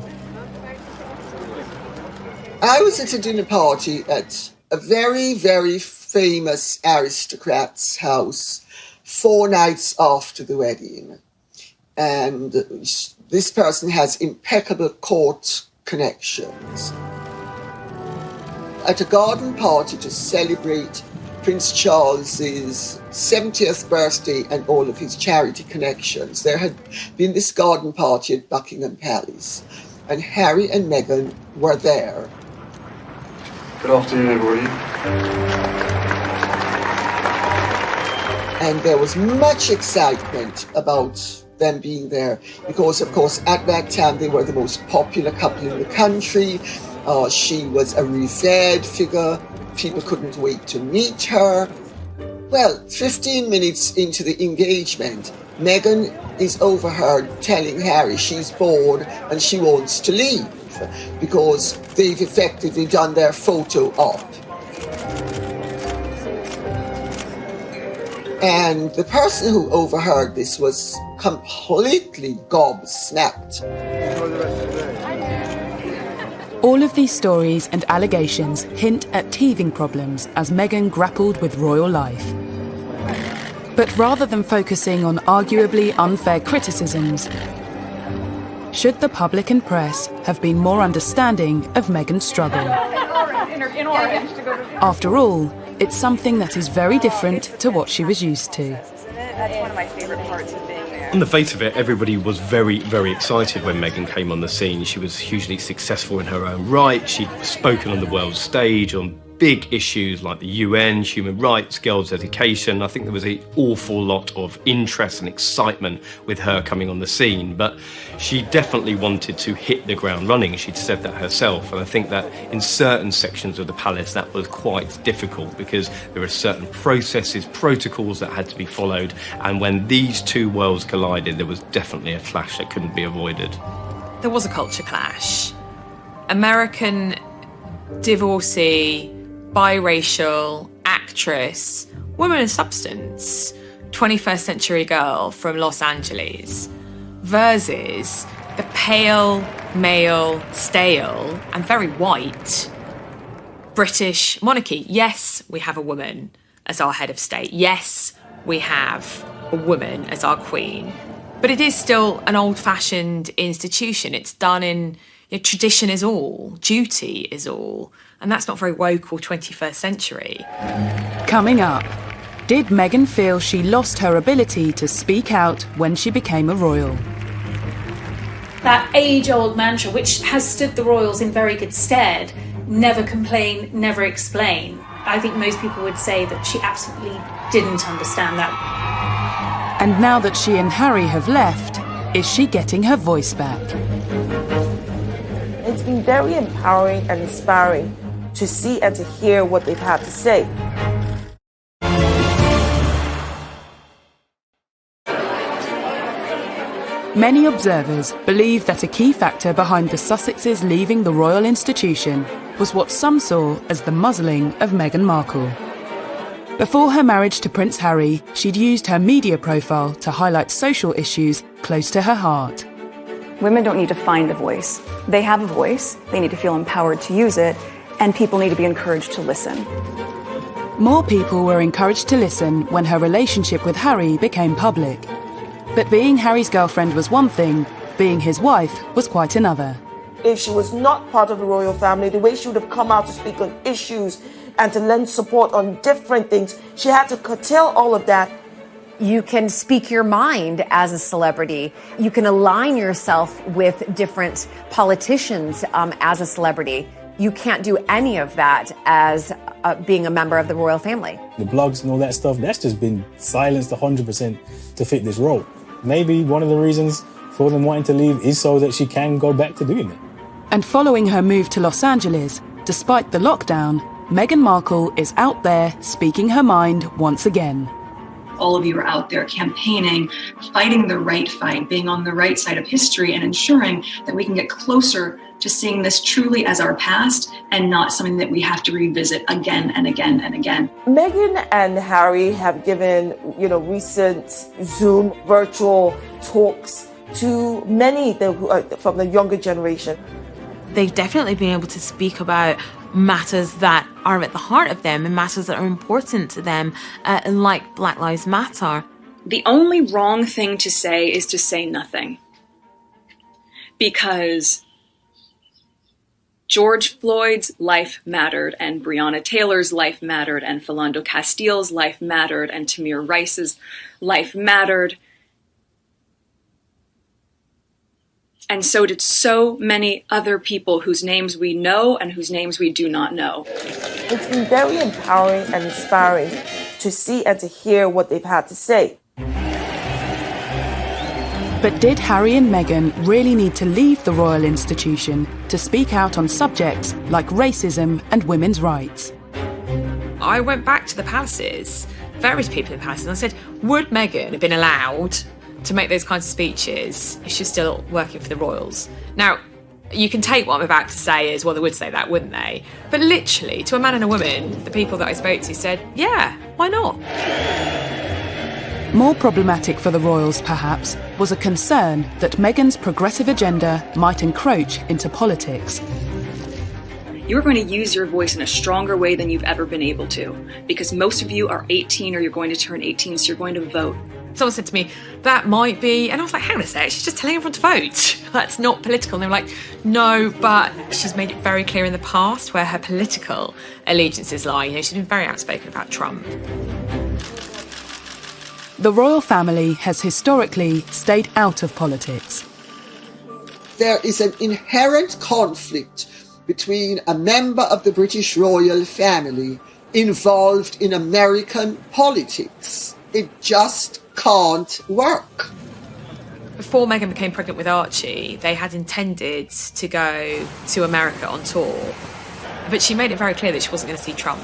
I was at a dinner party at a very, very famous aristocrat's house 4 nights after the wedding. And this person has impeccable court connections. At a garden party to celebrate Prince Charles's 70th birthday and all of his charity connections, there had been this garden party at Buckingham Palace, and Harry and Meghan were there. Good afternoon, everybody. And there was much excitement about them being there because, of course, at that time they were the most popular couple in the country. She was a revered figure. People couldn't wait to meet her. Well, 15 minutes into the engagement, Meghan is overheard telling Harry she's bored and she wants to leave because they've effectively done their photo op. And the person who overheard this was completely gobsmacked. All of these stories and allegations hint at teething problems as Meghan grappled with royal life. But rather than focusing on arguably unfair criticisms, should the public and press have been more understanding of Meghan's struggle? After all, it's something that is very different to what she was used to. That's one of my favorite parts of being there. On the face of it, everybody was very, very excited when Meghan came on the scene. She was hugely successful in her own right. She'd spoken on the world stage on big issues like the UN, human rights, girls' education. I think there was an awful lot of interest and excitement with her coming on the scene, but she definitely wanted to hit the ground running. She'd said that herself, and I think that in certain sections of the palace that was quite difficult because there were certain processes, protocols that had to be followed, and when these two worlds collided, there was definitely a clash that couldn't be avoided. There was a culture clash. American divorcee, biracial, actress, woman of substance, 21st century girl from Los Angeles, versus the pale, male, stale, and very white British monarchy. Yes, we have a woman as our head of state. Yes, we have a woman as our queen. But it is still an old-fashioned institution. It's done in tradition is all, duty is all. And that's not very woke or 21st century. Coming up, did Meghan feel she lost her ability to speak out when she became a royal? That age-old mantra, which has stood the royals in very good stead, never complain, never explain. I think most people would say that she absolutely didn't understand that. And now that she and Harry have left, is she getting her voice back? It's been very empowering and inspiring to see and to hear what they've had to say. Many observers believe that a key factor behind the Sussexes leaving the royal institution was what some saw as the muzzling of Meghan Markle. Before her marriage to Prince Harry, she'd used her media profile to highlight social issues close to her heart. Women don't need to find a voice. They have a voice, they need to feel empowered to use it, and people need to be encouraged to listen. More people were encouraged to listen when her relationship with Harry became public. But being Harry's girlfriend was one thing, being his wife was quite another. if she was not part of the royal family, the way she would have come out to speak on issues and to lend support on different things. She had to curtail all of that. You can speak your mind as a celebrity. You can align yourself with different politicians as a celebrity. You can't do any of that as being a member of the royal family. The blogs and all that stuff, that's just been silenced 100% to fit this role. Maybe one of the reasons for them wanting to leave is so that she can go back to doing it. And following her move to Los Angeles, despite the lockdown, Meghan Markle is out there speaking her mind once again. All of you are out there campaigning, fighting the right fight, being on the right side of history and ensuring that we can get closer to seeing this truly as our past and not something that we have to revisit again and again and again. Meghan and Harry have given, recent Zoom virtual talks to many from the younger generation. They've definitely been able to speak about matters that are at the heart of them and matters that are important to them, like Black Lives Matter. The only wrong thing to say is to say nothing. Because George Floyd's life mattered, and Breonna Taylor's life mattered, and Philando Castile's life mattered, and Tamir Rice's life mattered. And so did so many other people whose names we know and whose names we do not know. It's been very empowering and inspiring to see and to hear what they've had to say. But did Harry and Meghan really need to leave the royal institution to speak out on subjects like racism and women's rights? I went back to the palaces, various people in the palaces, and I said, would Meghan have been allowed to make those kinds of speeches if she's still working for the royals? Now, you can take what I'm about to say as, well, they would say that, wouldn't they? But literally, to a man and a woman, the people that I spoke to said, yeah, why not? More problematic for the royals, perhaps, was a concern that Meghan's progressive agenda might encroach into politics. You're going to use your voice in a stronger way than you've ever been able to, because most of you are 18 or you're going to turn 18, so you're going to vote. Someone said to me, that might be, and I was like, hang on a sec, she's just telling everyone to vote. That's not political. And they were like, no, but she's made it very clear in the past where her political allegiances lie. She's been very outspoken about Trump. The royal family has historically stayed out of politics. There is an inherent conflict between a member of the British royal family involved in American politics. It just can't work. Before Meghan became pregnant with Archie, they had intended to go to America on tour, but she made it very clear that she wasn't going to see Trump.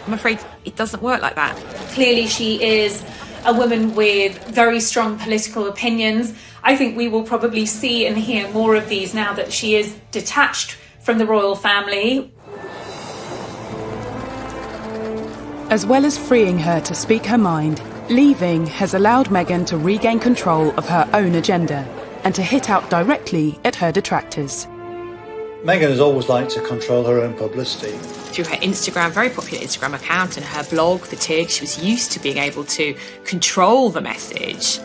I'm afraid it doesn't work like that. Clearly she is a woman with very strong political opinions. I think we will probably see and hear more of these now that she is detached from the royal family. As well as freeing her to speak her mind, leaving has allowed Meghan to regain control of her own agenda and to hit out directly at her detractors. Meghan has always liked to control her own publicity. Through her Instagram, very popular Instagram account, and her blog, The Tig, she was used to being able to control the message.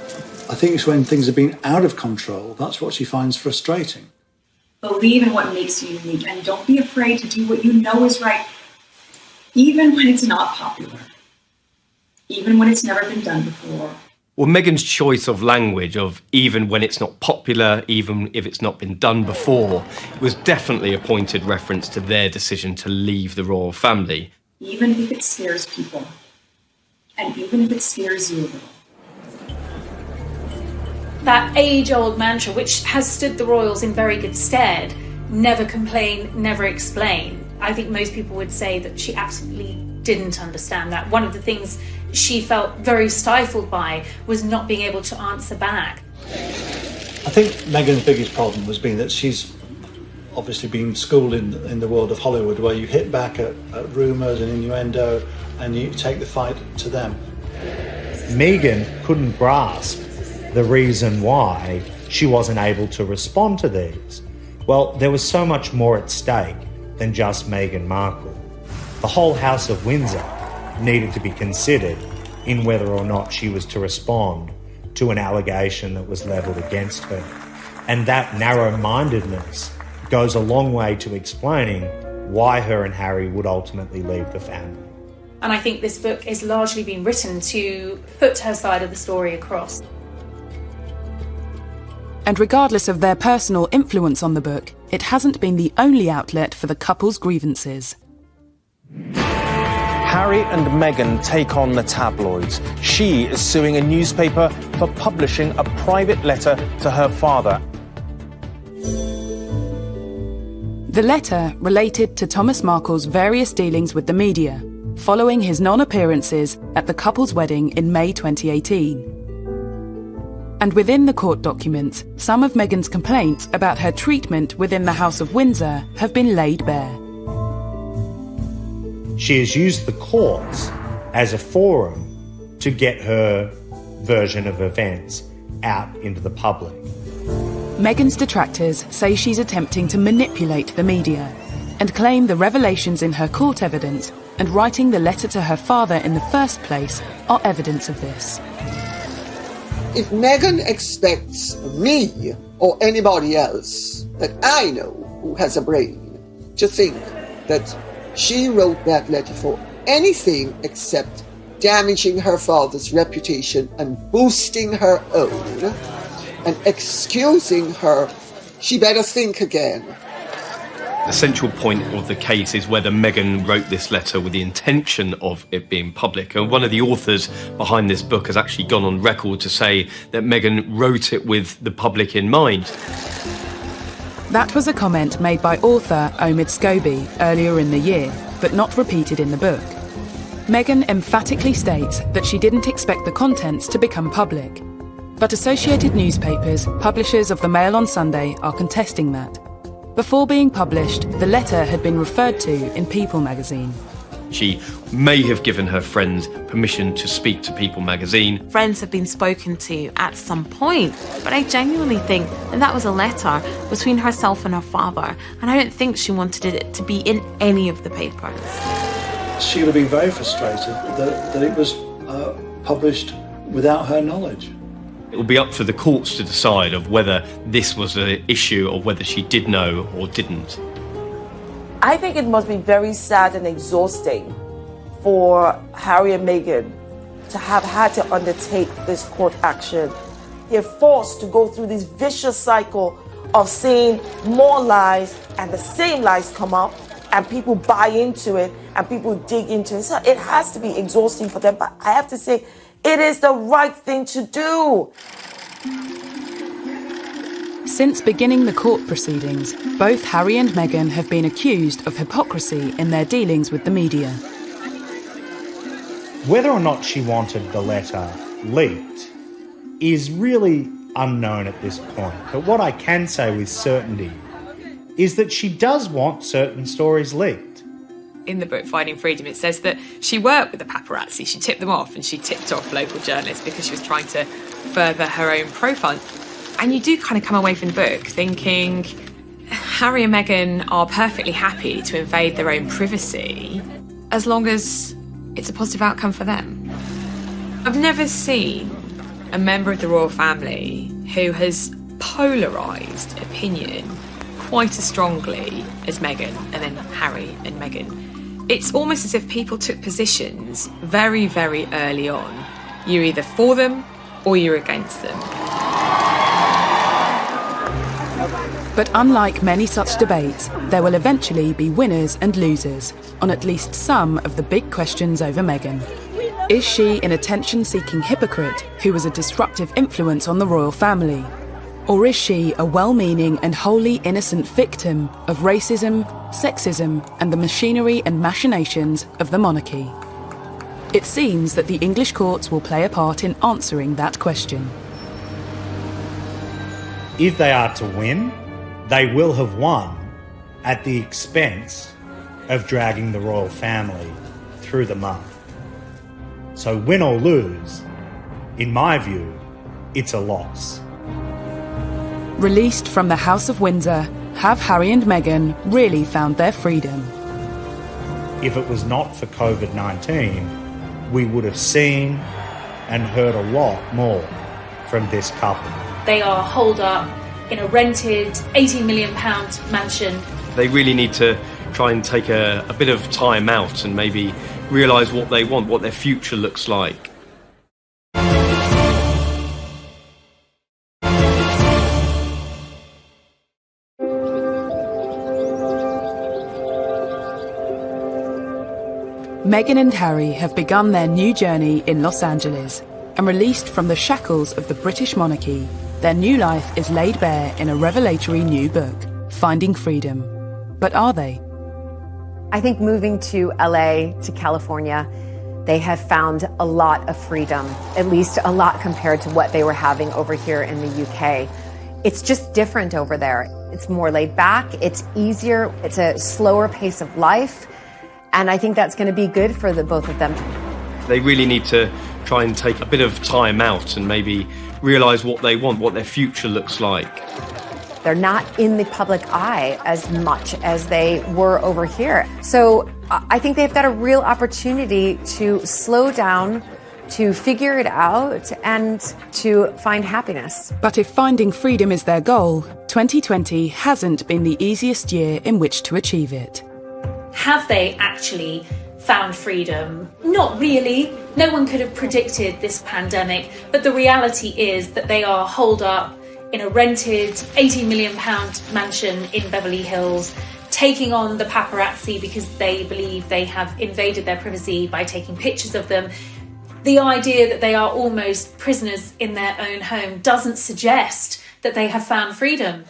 I think it's when things have been out of control, that's what she finds frustrating. Believe in what makes you unique and don't be afraid to do what you know is right, even when it's not popular, even when it's never been done before. Well, Meghan's choice of language of even when it's not popular, even if it's not been done before, was definitely a pointed reference to their decision to leave the royal family. Even if it scares people, and even if it scares you a little. That age-old mantra, which has stood the royals in very good stead, never complain, never explain. I think most people would say that she absolutely didn't understand that. One of the things she felt very stifled by was not being able to answer back. I think Meghan's biggest problem has been that she's obviously been schooled in the world of Hollywood, where you hit back at rumours and innuendo and you take the fight to them. Meghan couldn't grasp the reason why she wasn't able to respond to these. Well, there was so much more at stake than just Meghan Markle. The whole House of Windsor needed to be considered in whether or not she was to respond to an allegation that was levelled against her. And that narrow-mindedness goes a long way to explaining why her and Harry would ultimately leave the family. And I think this book is largely been written to put her side of the story across. And regardless of their personal influence on the book, it hasn't been the only outlet for the couple's grievances. Harry and Meghan take on the tabloids. She is suing a newspaper for publishing a private letter to her father. The letter related to Thomas Markle's various dealings with the media, following his non-appearances at the couple's wedding in May 2018. And within the court documents, some of Meghan's complaints about her treatment within the House of Windsor have been laid bare. She has used the courts as a forum to get her version of events out into the public. Meghan's detractors say she's attempting to manipulate the media and claim the revelations in her court evidence and writing the letter to her father in the first place are evidence of this. If Meghan expects me or anybody else that I know who has a brain to think that she wrote that letter for anything except damaging her father's reputation and boosting her own and excusing her, she better think again. The central point of the case is whether Meghan wrote this letter with the intention of it being public. And one of the authors behind this book has actually gone on record to say that Meghan wrote it with the public in mind. That was a comment made by author Omid Scobie earlier in the year, but not repeated in the book. Meghan emphatically states that she didn't expect the contents to become public. But Associated Newspapers, publishers of the Mail on Sunday, are contesting that. Before being published, the letter had been referred to in People magazine. She may have given her friends permission to speak to People magazine. Friends have been spoken to at some point, but I genuinely think that was a letter between herself and her father, and I don't think she wanted it to be in any of the papers. She would have been very frustrated that it was published without her knowledge. It will be up for the courts to decide of whether this was an issue or whether she did know or didn't. I think it must be very sad and exhausting for Harry and Meghan to have had to undertake this court action. They're forced to go through this vicious cycle of seeing more lies and the same lies come up and people buy into it and people dig into it. So it has to be exhausting for them, but I have to say, it is the right thing to do. Since beginning the court proceedings, both Harry and Meghan have been accused of hypocrisy in their dealings with the media. Whether or not she wanted the letter leaked is really unknown at this point. But what I can say with certainty is that she does want certain stories leaked. In the book Finding Freedom, it says that she worked with the paparazzi. She tipped them off, and she tipped off local journalists because she was trying to further her own profile. And you do kind of come away from the book thinking Harry and Meghan are perfectly happy to invade their own privacy as long as it's a positive outcome for them. I've never seen a member of the royal family who has polarised opinion quite as strongly as Meghan and then Harry and Meghan. It's almost as if people took positions very, very early on. You're either for them or you're against them. But unlike many such debates, there will eventually be winners and losers on at least some of the big questions over Meghan. Is she an attention-seeking hypocrite who was a disruptive influence on the royal family? Or is she a well-meaning and wholly innocent victim of racism, sexism, and the machinery and machinations of the monarchy? It seems that the English courts will play a part in answering that question. If they are to win, they will have won at the expense of dragging the royal family through the mud. So win or lose, in my view, it's a loss. Released from the House of Windsor, have Harry and Meghan really found their freedom? If it was not for COVID-19, we would have seen and heard a lot more from this couple. They are holed up in a rented £18 million mansion. They really need to try and take a bit of time out and maybe realise what they want, what their future looks like. Meghan and Harry have begun their new journey in Los Angeles, and released from the shackles of the British monarchy, their new life is laid bare in a revelatory new book, Finding Freedom. But are they? I think moving to LA, to California, they have found a lot of freedom, at least a lot compared to what they were having over here in the UK. It's just different over there. It's more laid back, it's easier, it's a slower pace of life. And I think that's going to be good for the both of them. They really need to try and take a bit of time out and maybe realise what they want, what their future looks like. They're not in the public eye as much as they were over here. So I think they've got a real opportunity to slow down, to figure it out, and to find happiness. But if finding freedom is their goal, 2020 hasn't been the easiest year in which to achieve it. Have they actually found freedom? Not really. No one could have predicted this pandemic, but the reality is that they are holed up in a rented £18 million mansion in Beverly Hills, taking on the paparazzi because they believe they have invaded their privacy by taking pictures of them. The idea that they are almost prisoners in their own home doesn't suggest that they have found freedom.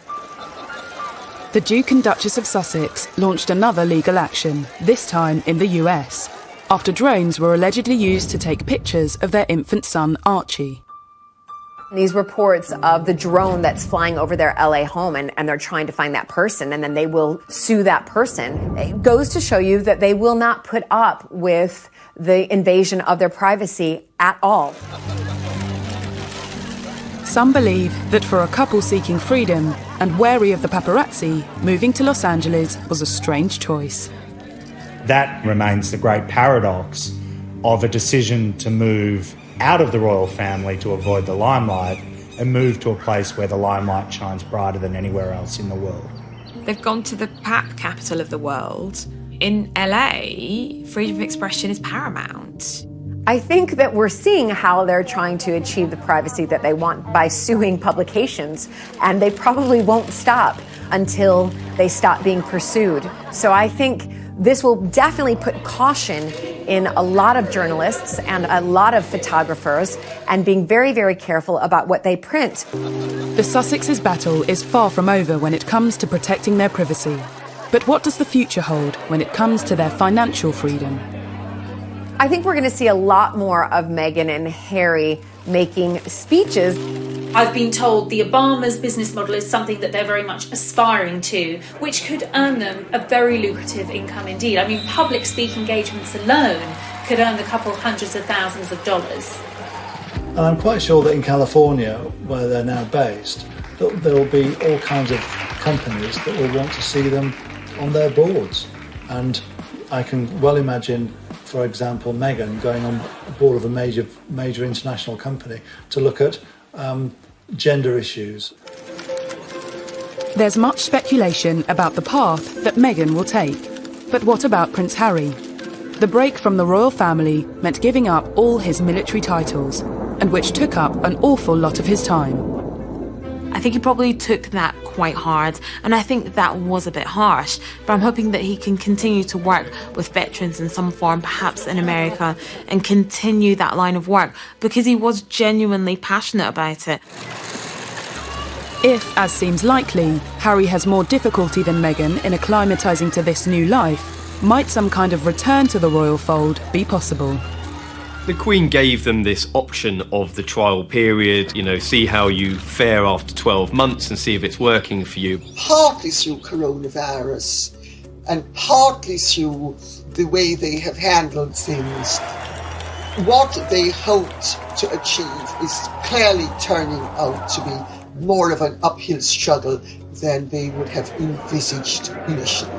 The Duke and Duchess of Sussex launched another legal action, this time in the US, after drones were allegedly used to take pictures of their infant son, Archie. These reports of the drone that's flying over their LA home and they're trying to find that person, and then they will sue that person. It goes to show you that they will not put up with the invasion of their privacy at all. Some believe that for a couple seeking freedom and wary of the paparazzi, moving to Los Angeles was a strange choice. That remains the great paradox of a decision to move out of the royal family to avoid the limelight and move to a place where the limelight shines brighter than anywhere else in the world. They've gone to the capital of the world. In LA, freedom of expression is paramount. I think that we're seeing how they're trying to achieve the privacy that they want by suing publications, and they probably won't stop until they stop being pursued. So I think this will definitely put caution in a lot of journalists and a lot of photographers, and being very, very careful about what they print. The Sussexes' battle is far from over when it comes to protecting their privacy. But what does the future hold when it comes to their financial freedom? I think we're going to see a lot more of Meghan and Harry making speeches. I've been told the Obama's business model is something that they're very much aspiring to, which could earn them a very lucrative income indeed. I mean, public speaking engagements alone could earn a couple hundreds of thousands of dollars. And I'm quite sure that in California, where they're now based, that there will be all kinds of companies that will want to see them on their boards. And I can well imagine, for example, Meghan going on board of a major international company to look at gender issues. There's much speculation about the path that Meghan will take. But what about Prince Harry? The break from the royal family meant giving up all his military titles, and which took up an awful lot of his time. I think he probably took that quite hard, and I think that was a bit harsh, but I'm hoping that he can continue to work with veterans in some form, perhaps in America, and continue that line of work, because he was genuinely passionate about it. If, as seems likely, Harry has more difficulty than Meghan in acclimatising to this new life, might some kind of return to the royal fold be possible? The Queen gave them this option of the trial period, see how you fare after 12 months and see if it's working for you. Partly through coronavirus and partly through the way they have handled things, what they hoped to achieve is clearly turning out to be more of an uphill struggle than they would have envisaged initially.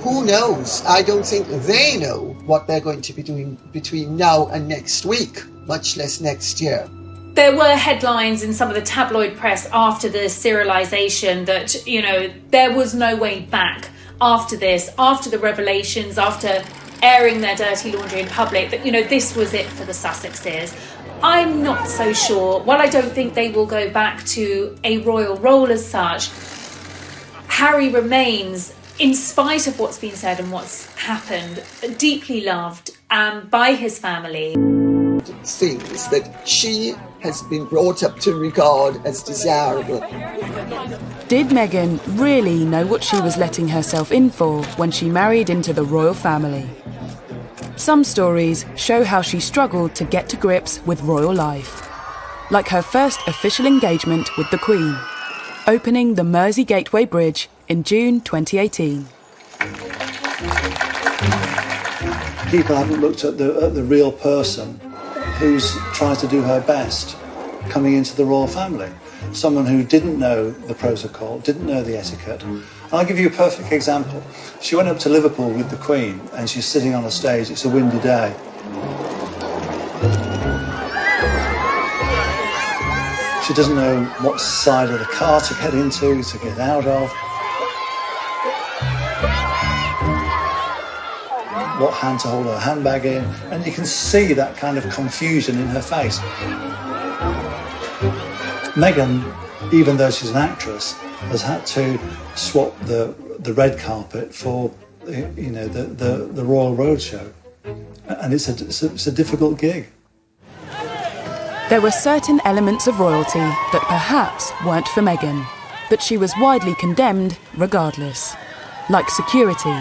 Who knows? I don't think they know what they're going to be doing between now and next week, much less next year. There were headlines in some of the tabloid press after the serialisation that, you know, there was no way back after this, after the revelations, after airing their dirty laundry in public, that, you know, this was it for the Sussexes. I'm not so sure. While I don't think they will go back to a royal role as such, Harry remains, in spite of what's been said and what's happened, deeply loved by his family. Things that she has been brought up to regard as desirable. Did Meghan really know what she was letting herself in for when she married into the royal family? Some stories show how she struggled to get to grips with royal life, like her first official engagement with the Queen, opening the Mersey Gateway Bridge in June 2018. People haven't looked at the real person who's tried to do her best coming into the royal family. Someone who didn't know the protocol, didn't know the etiquette. And I'll give you a perfect example. She went up to Liverpool with the Queen and she's sitting on a stage, it's a windy day. She doesn't know what side of the car to get into, to get out of, what hand to hold her handbag in, and you can see that kind of confusion in her face. Meghan, even though she's an actress, has had to swap the red carpet for the Royal Roadshow, and it's a difficult gig. There were certain elements of royalty that perhaps weren't for Meghan, but she was widely condemned regardless, like security.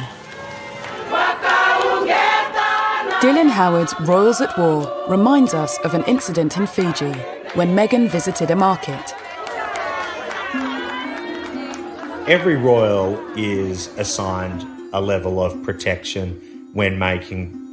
Dylan Howard's Royals at War reminds us of an incident in Fiji when Meghan visited a market. Every royal is assigned a level of protection when making